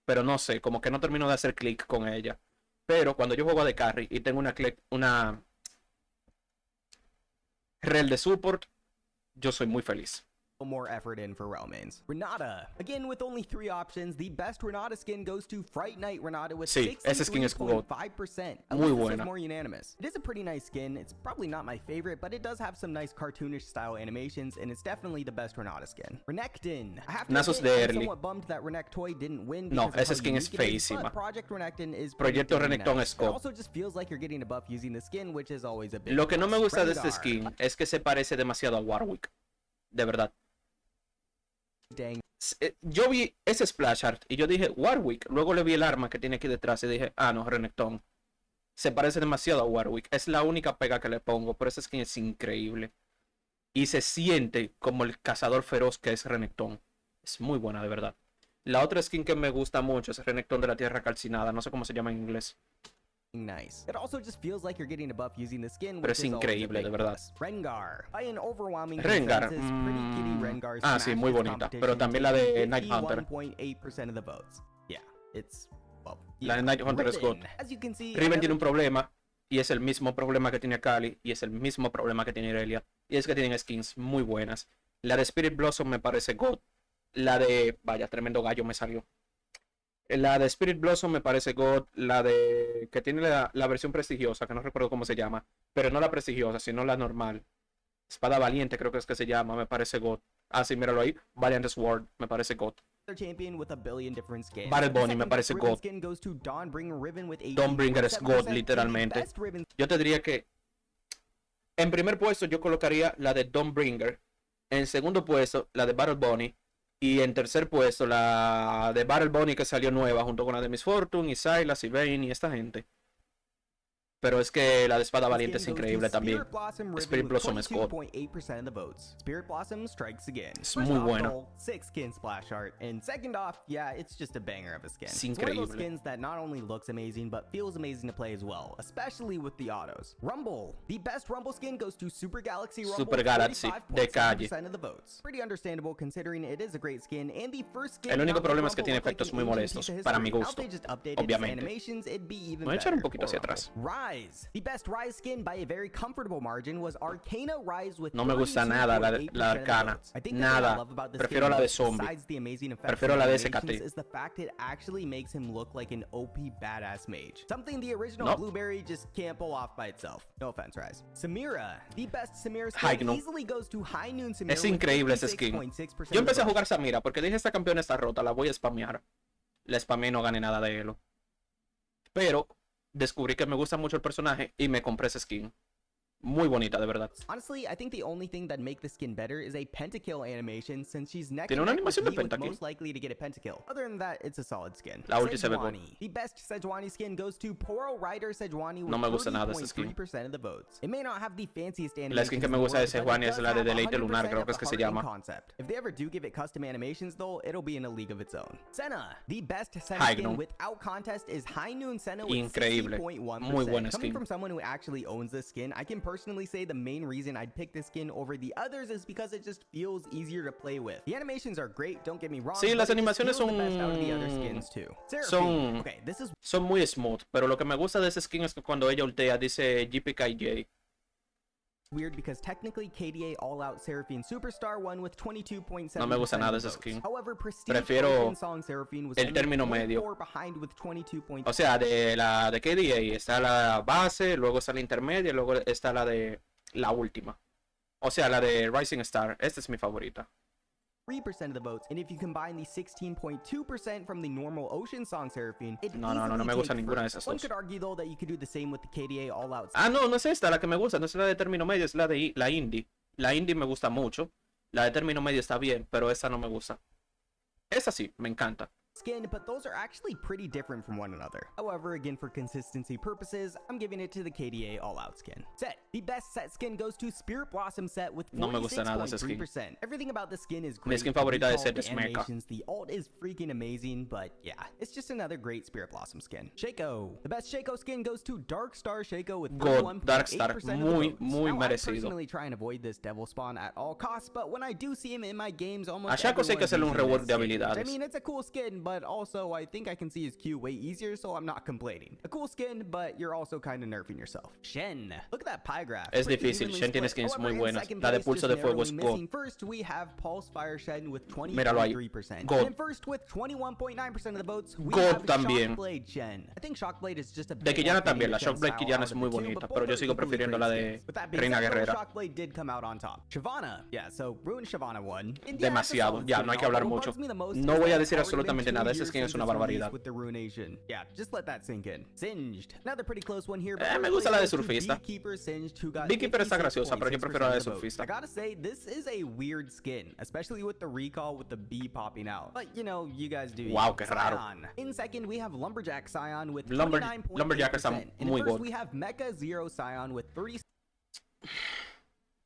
Pero no sé, como que no termino de hacer clic con ella. Pero cuando yo juego a de carry y tengo una Rel de support, yo soy muy feliz. More effort in for Relmains. Renata. Again, with only 3 options, the best Renata skin goes to Fright Night Renata with 63.5%. Muy buena. More unanimous. It is a pretty nice skin. It's probably not my favorite, but it does have some nice cartoonish style animations, and it's definitely the best Renata skin. Renekton. I have to admit, I'm somewhat bummed that Renekton didn't win. No, esa skin es feísima. Proyecto Renekton es God. It also just feels like you're getting a buff using the skin, which is always a big Lo que no me gusta de este skin es que se parece demasiado a Warwick. De verdad. Dang. Yo vi ese splash art y yo dije Warwick, luego le vi el arma que tiene aquí detrás y dije, ah no, Renekton. Se parece demasiado a Warwick, es la única pega que le pongo, pero esa skin es increíble. Y se siente como el cazador feroz que es Renekton. Es muy buena, de verdad. La otra skin que me gusta mucho es Renekton de la Tierra Calcinada, no sé cómo se llama en inglés. Nice. It also just feels like you're getting a buff using the skin, pero es increíble, de verdad. Rengar. By an overwhelming Rengar. Ah, sí, muy bonita. Pero también la de Night Hunter. 1.8% of the votes. Yeah, it's la de Night Hunter es good. Riven tiene un problema y es el mismo problema que tiene Kali y es el mismo problema que tiene Irelia. Y es que tienen skins muy buenas. La de Spirit Blossom me parece good. La de... Vaya, tremendo gallo me salió. La de Spirit Blossom me parece God. La de... que tiene la versión prestigiosa, que no recuerdo cómo se llama. Pero no la prestigiosa, sino la normal. Espada Valiente creo que es que se llama, me parece God. Ah, sí, míralo ahí. Valiant Sword, me parece God. Battle Bunny me parece God. Dawnbringer es God, literalmente. Yo te diría que... En primer puesto yo colocaría la de Dawnbringer. En segundo puesto, la de Battle Bunny. Y en tercer puesto, la de Battle Bunny que salió nueva, junto con la de Miss Fortune y Sylas y Vayne y esta gente. Pero es que la de Espada Valiente es increíble también. Spirit Blossom es God. Es muy bueno. Es increíble. Super Galaxy de calle. El único problema es que tiene efectos muy molestos, para mi gusto, obviamente. Voy a echar un poquito hacia atrás. Rise. The best Rise skin by a very comfortable margin was Arcana Rise with No me gusta nada la Arcana. Nada. Prefiero la de Zombie. Prefiero la de SKT. Is the fact it actually makes him look like an OP badass mage. Something the original Blueberry just can't pull off by itself. No offense, Rise. Samira. The best Samira skin easily goes to High Noon Samira. Es increíble ese skin. Yo empecé a jugar Samira porque dije esta campeona está rota, la voy a spamear. La spameé y no gané nada de elo. Pero descubrí que me gusta mucho el personaje y me compré ese skin. Muy bonita, de verdad. Honestly, I think the only thing that make the skin better is a pentakill animation since she's neck Tiene una animación de pentakill. most likely to get a pentakill. Other than that, it's a solid skin. La ulti se ve buena. The best Sejuani skin goes to Poro Rider Sejuani with no me gusta nada ese skin. 30% of the votes. It may not have the fanciest animation. La skin que me gusta de Sejuani es la de Deleite Lunar, creo que es que se llama. Concept. If they ever do give it custom animations though, it'll be in a league of its own. Senna. The best Senna skin without contest is High Noon Senna with 60.1%. Muy buena skin. Coming from someone who actually owns this skin, I can personally say the main reason I'd pick this skin over the others is because it just feels easier to play with. The animations are great, don't get me wrong. Sí, las animaciones son son muy smooth, pero lo que me gusta de ese skin es que cuando ella ultea dice GPKJ. Weird because technically KDA All Out Seraphine Superstar won with 22.7%. No me gusta nada ese skin. However, prefiero el término medio. O sea, de la de KDA está la base, luego está la intermedia, luego está la de la última. O sea, la de Rising Star. Esta es mi favorita. 3% of the votes, and if you combine the 16.2% from the normal Ocean Song Seraphine, it no me gusta ninguna de esas dos. One could argue though that you could do the same with the KDA All Out. Ah, no es esta la que me gusta, no es la de término medio, es la de la indie. La indie me gusta mucho, la de término medio está bien, pero esa no me gusta. Esa sí, me encanta. Skin, but those are actually pretty different from one another. However, again, for consistency purposes, I'm giving it to the KDA All Out skin. Set. The best set skin goes to Spirit Blossom set with 46.3%. Everything about the skin is great. Mi skin favorita de set es Mecha. The alt is freaking amazing, but yeah, it's just another great Spirit Blossom skin. Shaco. The best Shaco skin goes to Dark Star Shaco with 31.8% Dark Star, muy merecido. I personally try and avoid this Devil Spawn at all costs, but when I do see him in my games, almost a Shaco sé que hacerle un rework de habilidades. I mean, it's a cool skin, but also I think I can see his Q way easier, so I'm not complaining. A cool skin, but you're also kind of nerfing yourself. Shen. Look at that pie graph. Es difícil. Shen tiene skins muy buenas. La de Pulso de Fuego es God. First, we have Pulse Fire Shen with 20.3%. God. And first with 21.9% of the votes, we God have también. Shockblade Shen. I think Shockblade is just a de Quillana también. La Shockblade Quillana es muy bonita, pero yo sigo prefiriendo la de Reina Guerrera. Shockblade did come out on top. Shyvana. Yeah, so Ruin Shyvana won. Demasiado. Ya, no hay que hablar mucho. No voy a decir absolutamente nada. Ese skin es una barbaridad. Yeah, just let that sink in. Singed. Another pretty close one here. Me gusta la de surfista. Beekeeper está graciosa, pero yo prefiero la de surfista. I gotta say, this is a weird skin, especially with the recall with the bee popping out. But you know, you guys do. Wow, qué raro. In second, we have Lumberjack Scion with Lumberjack está muy good. We have Mecha Zero Scion with 30.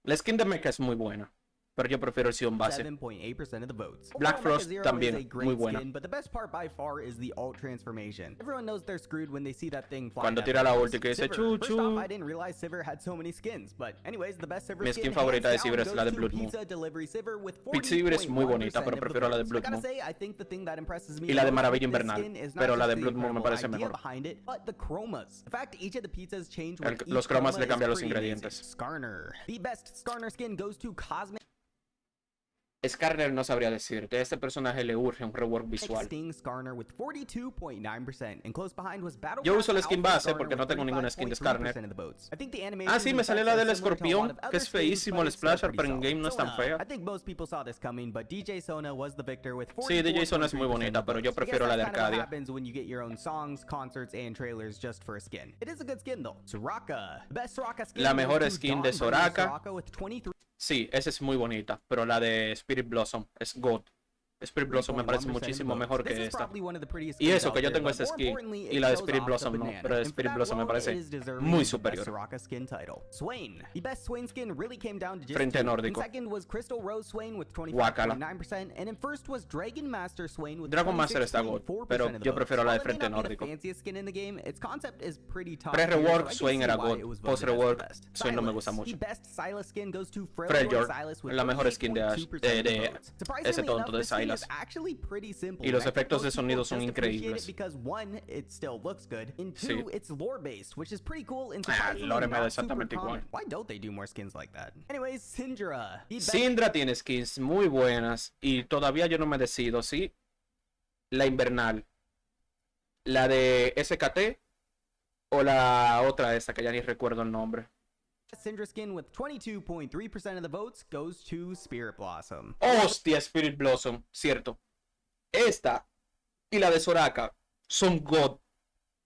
La skin de Mecha es muy buena, pero yo prefiero el Sion base. 7.8% of the votes. Black Frost también muy buena. Skin, but the best part by far is the alt transformation. Everyone knows they're screwed when they see that thing fly. Cuando tira la ulti que dice chu chu. First off, I didn't realize Sivir had so many skins, but anyways, the best Sivir Mi skin favorita de Sivir es la de Blood Moon. Sivir es muy bonita, pero prefiero la de Blood Moon. Y la de Maravilla Invernal, pero la de Blood Moon me parece mejor. Los cromas le cambian los ingredientes. Skarner. The best Skarner skin goes to Cosmic. Skarner no sabría decirte, este personaje le urge un rework visual. Yo uso la skin base porque no tengo ninguna skin de Skarner. Ah, sí, me sale la del escorpión, que es feísimo el splasher, pero en game no es tan fea. Sí, DJ Sona es muy bonita, pero yo prefiero la de Arcadia. La mejor skin de Soraka. Sí, esa es muy bonita, pero la de Spirit Blossom es God. Spirit Blossom me parece muchísimo mejor que esta. Y eso, que yo tengo esta skin y la de Spirit Blossom no, pero la de Spirit Blossom me parece muy superior. Frente nórdico. Guácala. Dragon Master está God, pero yo prefiero la de frente nórdico. Pre-rework, Swain era God. Post-rework, Swain no me gusta mucho. Freljord, la mejor skin de Ash, de ese tonto de Sylas. pilas. Y los efectos de sonido son increíbles. Sí. El lore me da exactamente igual. Syndra tiene skins muy buenas y todavía yo no me decido si la invernal, la de SKT o la otra esa que ya ni recuerdo el nombre. Syndra skin with 22.3% of the votes goes to Spirit Blossom. Hostia, Spirit Blossom, cierto. Esta y la de Soraka son God.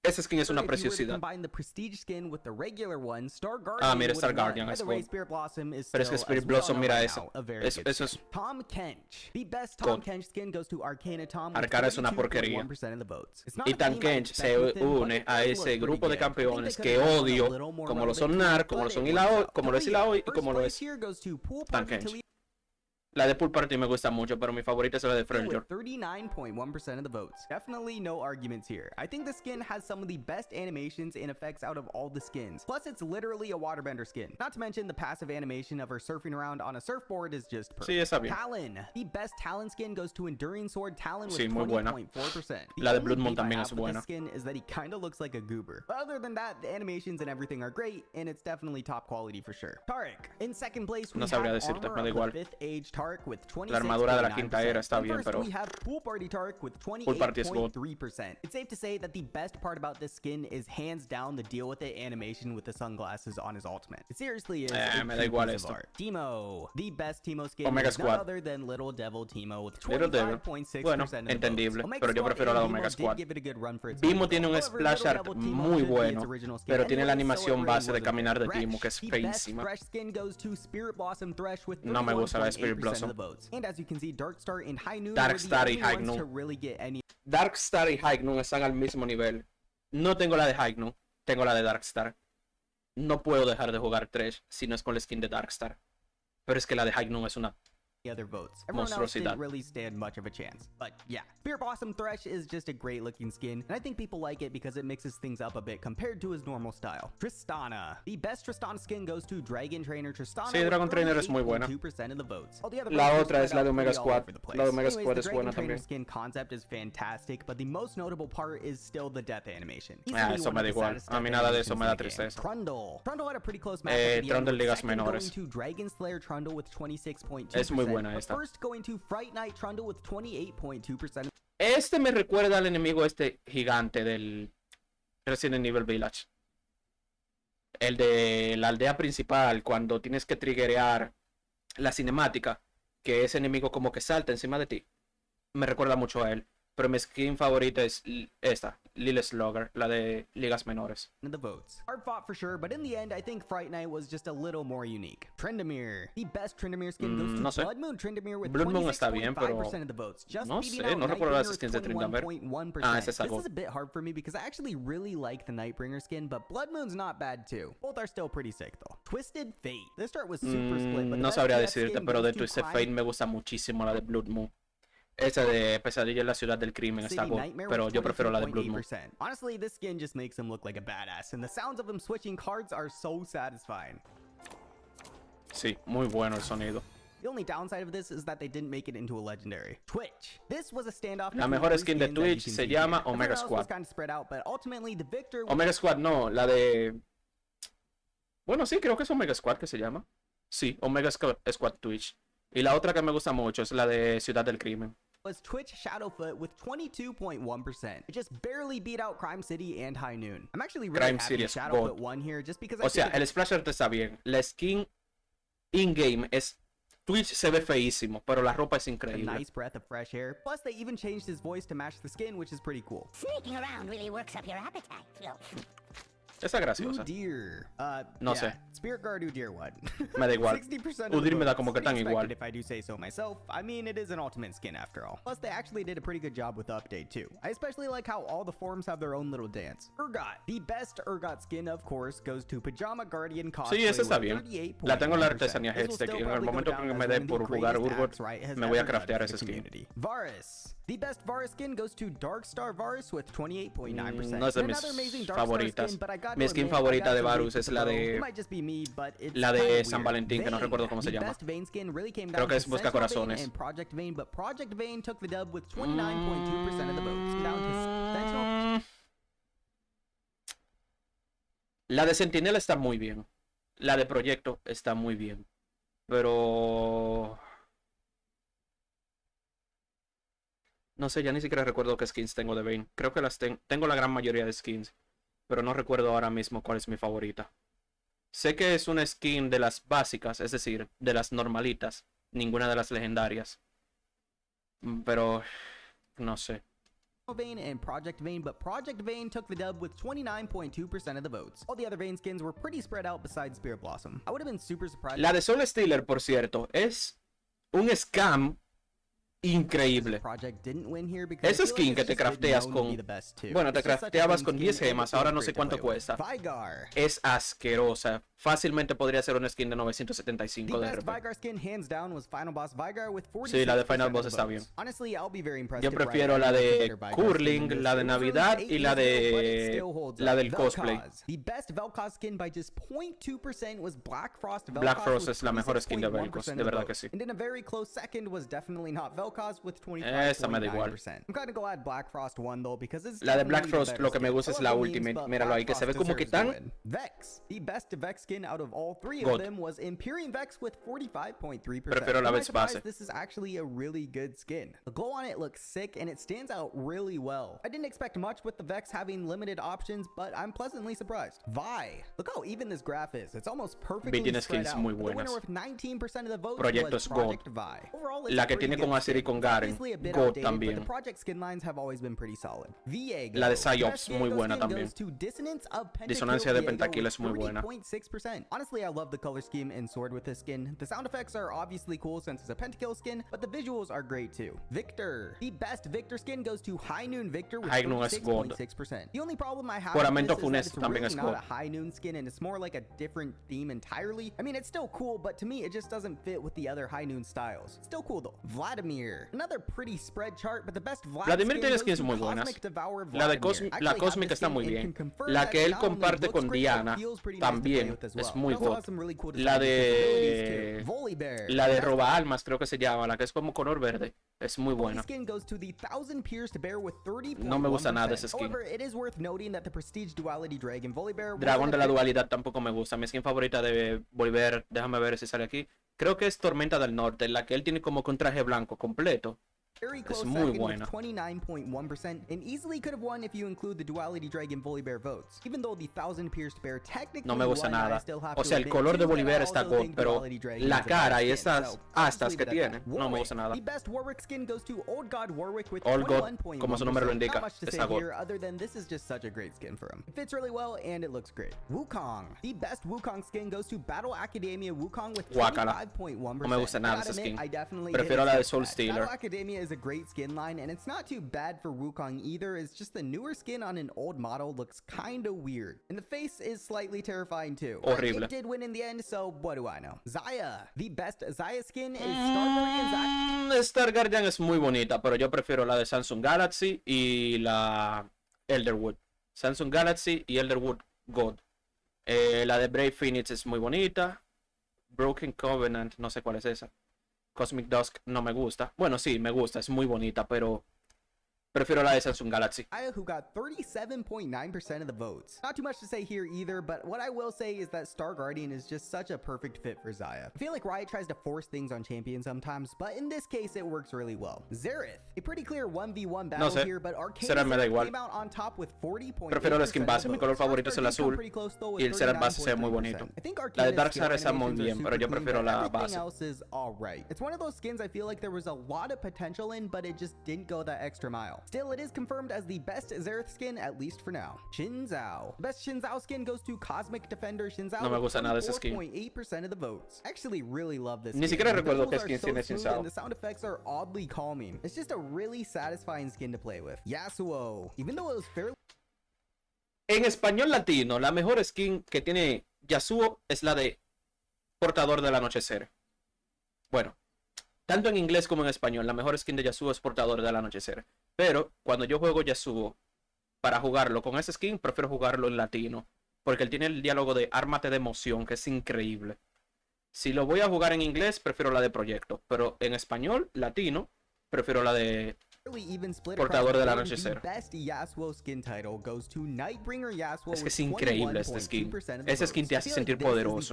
Esa skin es una preciosidad. Ah, mira, Star Guardian es God. Pero es que Spirit Blossom, mira eso. Eso es Tom Kench. The best Tom Kench skin goes to Arcana Tom. Arcana es una porquería. Y Tom Kench se une a ese grupo de campeones que odio, como lo son Nar, como lo son Ilaoi, como lo es Ilaoi y como lo es Tom Kench. La de Pool Party me gusta mucho, pero mi favorita es la de Freljord. 39.1% of the votes. Definitely no arguments here. I think the skin has some of the best animations and effects out of all the skins. Plus, it's literally a waterbender skin. Not to mention the passive animation of her surfing around on a surfboard is just perfect. Sí, está bien. Talon. The best Talon skin goes to Enduring Sword Talon with sí, muy buena. 20.4%. La de Blood Moon también es buena. The skin is that he kind of looks like a goober. But other than that, the animations and everything are great, and it's definitely top quality for sure. Taric. In second place, we have Armor of the Fifth Age La armadura de la quinta era está bien, pero Pool Party with Pool Party es good. 28.3%. It's safe to say that the best part about this skin is hands down the deal with it animation with the sunglasses on his ultimate. It seriously is me da igual esto. Teemo. The best Teemo skin Omega is Squad. none other than Little Devil Teemo with 25.6% bueno, entendible, pero yo prefiero la de Omega Squad. Teemo tiene un splash art muy bueno, pero tiene la animación base de caminar de Teemo que es feísima. No me gusta la de Spirit Blossom. And as you can see, Darkstar and High Noon Darkstar y High Noon. Darkstar y High Noon están al mismo nivel. No tengo la de High Noon, tengo la de Darkstar. No puedo dejar de jugar Thresh si no es con la skin de Darkstar. Pero es que la de High Noon es una other votes. Everyone else didn't really stand much of a chance. But yeah, Spirit Blossom Thresh is just a great looking skin, and I think people like it because it mixes things up a bit compared to his normal style. Tristana. The best Tristana skin goes to Dragon Trainer Tristana. Sí, Dragon Trainer es muy buena. 2% of the votes. La otra es la de Omega Squad. La de Omega Squad es buena también. The skin concept is fantastic, but the most notable part is still the death animation. Eso me da igual. A mí nada de eso me da tristeza. Trundle had a pretty close match. Trundle ligas menores. Dragon Slayer Trundle with 26.2%. Es muy buena esta. First going to Fright Night Trundle with 28.2%. Este me recuerda al enemigo este gigante del Resident Evil Village. El de la aldea principal, cuando tienes que triggerear la cinemática, que ese enemigo como que salta encima de ti. Me recuerda mucho a él. Pero mi skin favorita es esta, Lil Slugger, la de ligas menores. The votes. Hard fought for sure, but in the end, I think Fright Night was just a little more unique. Tryndamere. The best Tryndamere skin goes to no sé. Blood Moon Tryndamere with Blood Moon está bien, pero 26.5% of the votes. Just no sé, no recuerdo las skins de Tryndamere. Ese es algo. This is a bit hard for me because I actually really like the Nightbringer skin, but Blood Moon's not bad too. Both are still pretty sick though. Twisted Fate. This start was super split, but no sabría decirte, pero de Twisted Fate me gusta muchísimo la de Blood Moon. Esa de Pesadilla en la Ciudad del Crimen está good, pero yo prefiero la de Blood Moon. Honestly, this skin just makes him look like a badass, and the sounds of him switching cards are so satisfying. Sí, muy bueno el sonido. The only downside of this is that they didn't make it into a legendary. Twitch. This was a standoff. La mejor skin de Twitch se llama Omega Squad. Omega Squad no, la de... Bueno, sí, creo que es Omega Squad que se llama. Sí, Omega Squad Twitch. Y la otra que me gusta mucho es la de Ciudad del Crimen. Was Twitch Shadowfoot with 22.1%. It just barely beat out Crime City and High Noon. I'm actually really happy Shadowfoot won here just because o sea, el splash art está bien. La skin in-game es... Twitch se ve feísimo, pero la ropa es increíble. A nice breath of fresh air. Plus, they even changed his voice to match the skin, which is pretty cool. Sneaking around really works up your appetite. Esa graciosa. Udyr. No sé. Spirit Guard Udyr, what? Me da igual. Udyr me da como que tan igual. If I do say so myself. I mean, it is an ultimate skin after all. Plus, they actually did a pretty good job with the update too. I especially like how all the forms have their own little dance. Urgot. The best Urgot skin, of course, goes to Pajama Guardian Cosplay. Sí, esa está bien. La tengo en la artesanía Headstack y en el momento que me dé por jugar Urgot, me voy a craftear ese skin. Varus. The best Varus skin goes to Darkstar Varus with 28.9%. No es de mis favoritas. Mi skin favorita de Varus es la de San Valentín, que no recuerdo cómo se llama. Creo que es Busca Corazones. La de Sentinela está muy bien. La de Proyecto está muy bien. Pero... no sé, ya ni siquiera recuerdo qué skins tengo de Vayne. Creo que las tengo la gran mayoría de skins. Pero no recuerdo ahora mismo cuál es mi favorita. Sé que es una skin de las básicas, es decir, de las normalitas. Ninguna de las legendarias. Pero... no sé. Vayne and Project Vayne, but Project Vayne took the dub with 29.2% of the votes. All the other Vayne skins were pretty spread out besides Spirit Blossom. I would have been super surprised. La de Soul Stealer, por cierto, es un scam increíble. Esa skin que te crafteas con... bueno, te crafteabas con 10 gemas, ahora no sé cuánto cuesta. Es asquerosa. Fácilmente podría ser una skin de 975 de RP. Sí, la de Final Boss está bien. Yo prefiero la de Curling, la de Navidad y la del cosplay. Black Frost es la mejor skin de Vel'Koz, de verdad que sí. Esa me da igual. La de Black Frost, lo que me gusta es la Ultimate. Míralo ahí, que se ve como que tan... God. Prefiero la Vex base. This is actually a really good skin. The glow on it looks sick and it stands out really well. I didn't expect much with the Vex having limited options, but I'm pleasantly surprised. Vi. Look how even this graph is. It's almost perfectly spread out. Muy buenas. The winner with 19% of the votes Proyecto was es Project God. Vi. Overall, it's la que a pretty tiene con Azir y con Garen, God también. But the Project skin lines have always been pretty solid. Viego. La de Psyops, muy buena también. Disonancia de Pentakill es muy buena. Honestly, I love the color scheme and sword with this skin. The sound effects are obviously cool since it's a pentakill skin, but the visuals are great too. Victor. The best Victor skin goes to High Noon Victor with 36.6%. The only problem I have with this is that it's really not a High Noon skin and it's more like a different theme entirely. I mean, it's still cool, but to me, it just doesn't fit with the other High Noon styles. Still cool though. Vladimir. Another pretty spread chart, but the best Vladimir tiene skins muy buenas. La de la Cósmica está muy bien. La que él comparte con Diana también es muy god. La de Roba Almas, creo que se llama, la que es como color verde, es muy buena. No me gusta nada ese skin. Dragón de la dualidad tampoco me gusta. Mi skin favorita de Volver, déjame ver si sale aquí. Creo que es Tormenta del Norte, la que él tiene como con traje blanco completo. Es muy buena. 29.1% and easily could have won if you include the Duality Dragon Volibear votes. Even though the 1000 pierced bear technically no me gusta nada. O sea, el color de Volibear está god, pero la cara y esas astas que tiene no me gusta nada. The best Warwick skin goes to Old God Warwick with Old God, como su nombre lo indica, está god. Other than this is just such a great skin for him. It fits really well and it looks great. Wukong. The best Wukong skin goes to Battle Academia Wukong with 25.1%. No me gusta nada ese skin. Prefiero la de Soul Stealer. Battle Academia is a great skin line and it's not too bad for Wukong either. It's just the newer skin on an old model looks kind of weird and the face is slightly terrifying too. Horrible. It did win in the end, so what do I know? Xayah. The best Xayah skin is Star Guardian. Star Guardian es muy bonita, pero yo prefiero la de Samsung Galaxy y la Elderwood. Samsung Galaxy y Elderwood God. La de Brave Phoenix es muy bonita. Broken Covenant, no sé cuál es esa. Cosmic Dusk no me gusta. Bueno, sí, me gusta, es muy bonita, pero prefiero la de Samsung Galaxy. Who got 37.9% of the votes. Not too much to say here either, but what I will say is that Star Guardian is just such a perfect fit for Xayah. I feel like Riot tries to force things on champions sometimes, but in this case it works really well. Xerath, a pretty clear 1v1 battle here, but Arcane came out on top with 40.8%. Prefiero la skin base, mi color favorito es el azul y el Xerath base se ve muy bonito. La de Darkseid está muy bien, pero yo prefiero la base. It's one of those skins I feel like there was a lot of potential in, but it just didn't go that extra mile. Still, it is confirmed as the best Xerath skin, at least for now. Xin Zhao. The best Xin Zhao skin goes to Cosmic Defender Xin Zhao. No me gusta nada ese skin. 4.8% of the votes. I actually really love this Ni skin. siquiera recuerdo qué skin tiene Xin Zhao. And the sound effects are oddly calming. It's just a really satisfying skin to play with. Yasuo. Even though it was fairly... En español latino, la mejor skin que tiene Yasuo es la de Portador del Anochecer. Bueno, tanto en inglés como en español, la mejor skin de Yasuo es Portador del Anochecer. Pero cuando yo juego Yasuo para jugarlo con esa skin, prefiero jugarlo en latino. porque él tiene el diálogo de ármate de emoción, que es increíble. Si lo voy a jugar en inglés, prefiero la de Proyecto, pero en español, latino, prefiero la de Portador del Anochecer. Es que es increíble este skin. Ese skin te hace sentir poderoso.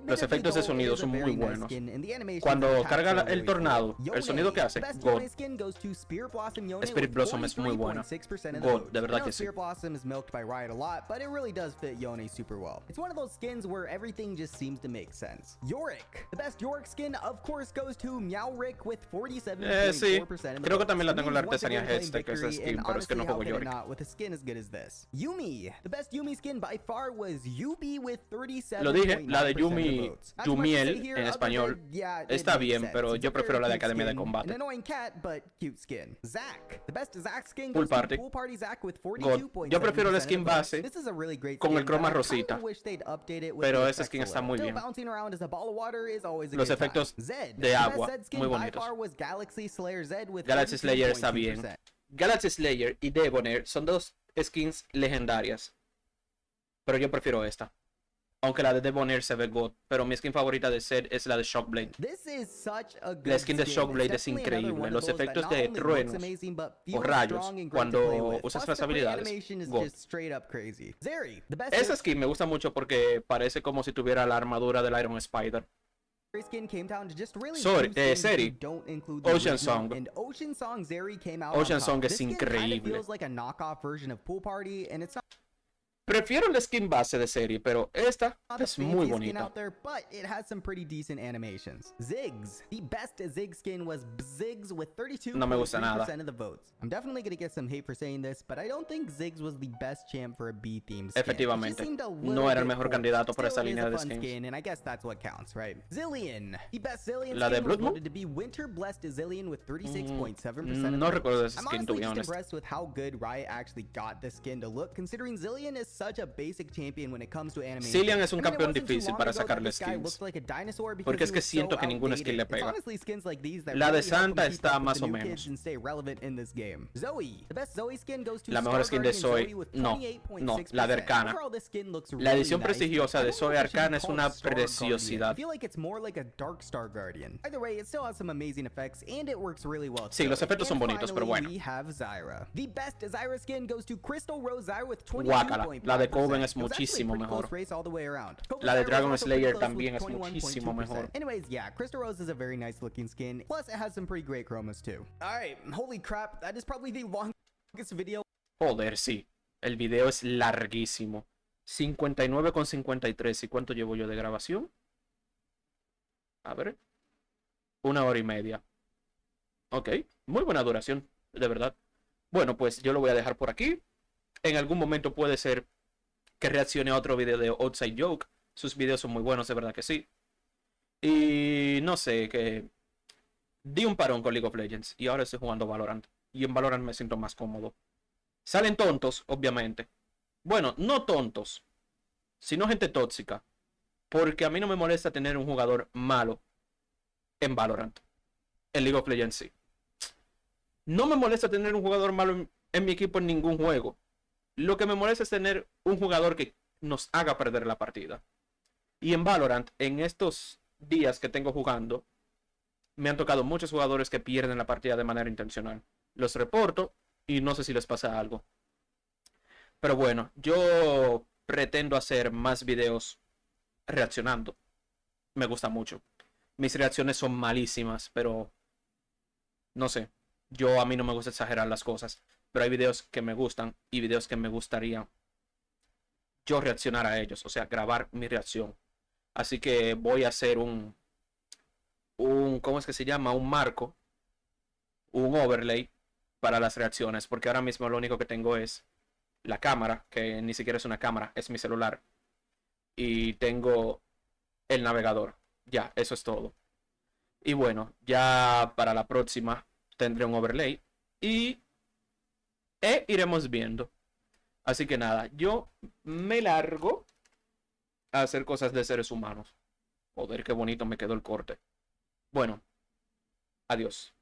Los efectos de sonido son muy buenos. Cuando carga el tornado, el sonido que hace, God. Spirit Blossom es muy buena. God, de verdad que sí. Sí, creo que también la tengo en la artesanía Headstack, que es esa skin, pero es que no juego Yorick. Lo dije, la de Yumi, Yumiel en español, está bien, pero yo prefiero la de Academia de Combate. Pool Party, God. Yo prefiero la skin base con el croma rosita, pero esa skin está muy bien. Los efectos de agua, muy bonitos. Galaxy Slayer está bien. Galaxy Slayer y Debonair son dos skins legendarias, pero yo prefiero esta. Aunque la de Debonair se ve God, pero mi skin favorita de Zed es la de Shockblade. La skin de Shockblade es increíble. Los efectos de truenos o rayos cuando usas las habilidades, God. Esa skin me gusta mucho porque parece como si tuviera la armadura del Iron Spider. Seri, Ocean Song. Ocean Song es increíble. Prefiero la skin base de serie, pero esta es muy bonita. No me gusta nada. Efectivamente, no era el mejor candidato para esa línea de skins. La de Blood Moon. No recuerdo de esa skin, to be honest. Cillian es un campeón difícil para sacarle skins, porque es que siento que ninguna skin le pega. La de Santa está más o menos. La mejor skin de Zoe, no, la de Arcana. La edición prestigiosa de Zoe Arcana es una preciosidad. Sí, los efectos son bonitos, pero bueno. Guácala. La de Coven es muchísimo mejor. La de Dragon Slayer también es muchísimo mejor. Crystal Rose is a very nice looking skin. Plus, it has some pretty great chromas too. Alright, holy crap, that is probably the longest video. Joder, sí. El video es larguísimo. 59,53. ¿Y cuánto llevo yo de grabación? A ver. 1 hora y media. Ok, muy buena duración, de verdad. Bueno, pues yo lo voy a dejar por aquí. En algún momento puede ser que reaccione a otro video de Outside Joke. Sus videos son muy buenos, de verdad que sí. Y no sé, que di un parón con League of Legends y ahora estoy jugando Valorant. Y en Valorant me siento más cómodo. Salen tontos, obviamente. Bueno, no tontos, sino gente tóxica. Porque a mí no me molesta tener un jugador malo en Valorant. En League of Legends sí. No me molesta tener un jugador malo en mi equipo en ningún juego. Lo que me molesta es tener un jugador que nos haga perder la partida. Y en Valorant, en estos días que tengo jugando, me han tocado muchos jugadores que pierden la partida de manera intencional. Los reporto y no sé si les pasa algo. Pero bueno, yo pretendo hacer más videos reaccionando. Me gusta mucho. Mis reacciones son malísimas, pero no sé. A mí no me gusta exagerar las cosas. Pero hay videos que me gustan y videos que me gustaría yo reaccionar a ellos. O sea, grabar mi reacción. Así que voy a hacer ¿cómo es que se llama? Un marco. Un overlay para las reacciones. Porque ahora mismo lo único que tengo es la cámara. Que ni siquiera es una cámara, es mi celular. Y tengo el navegador. Ya, eso es todo. Y bueno, ya para la próxima tendré un overlay. Y iremos viendo. Así que nada, yo me largo a hacer cosas de seres humanos. Joder, qué bonito me quedó el corte. Bueno, adiós.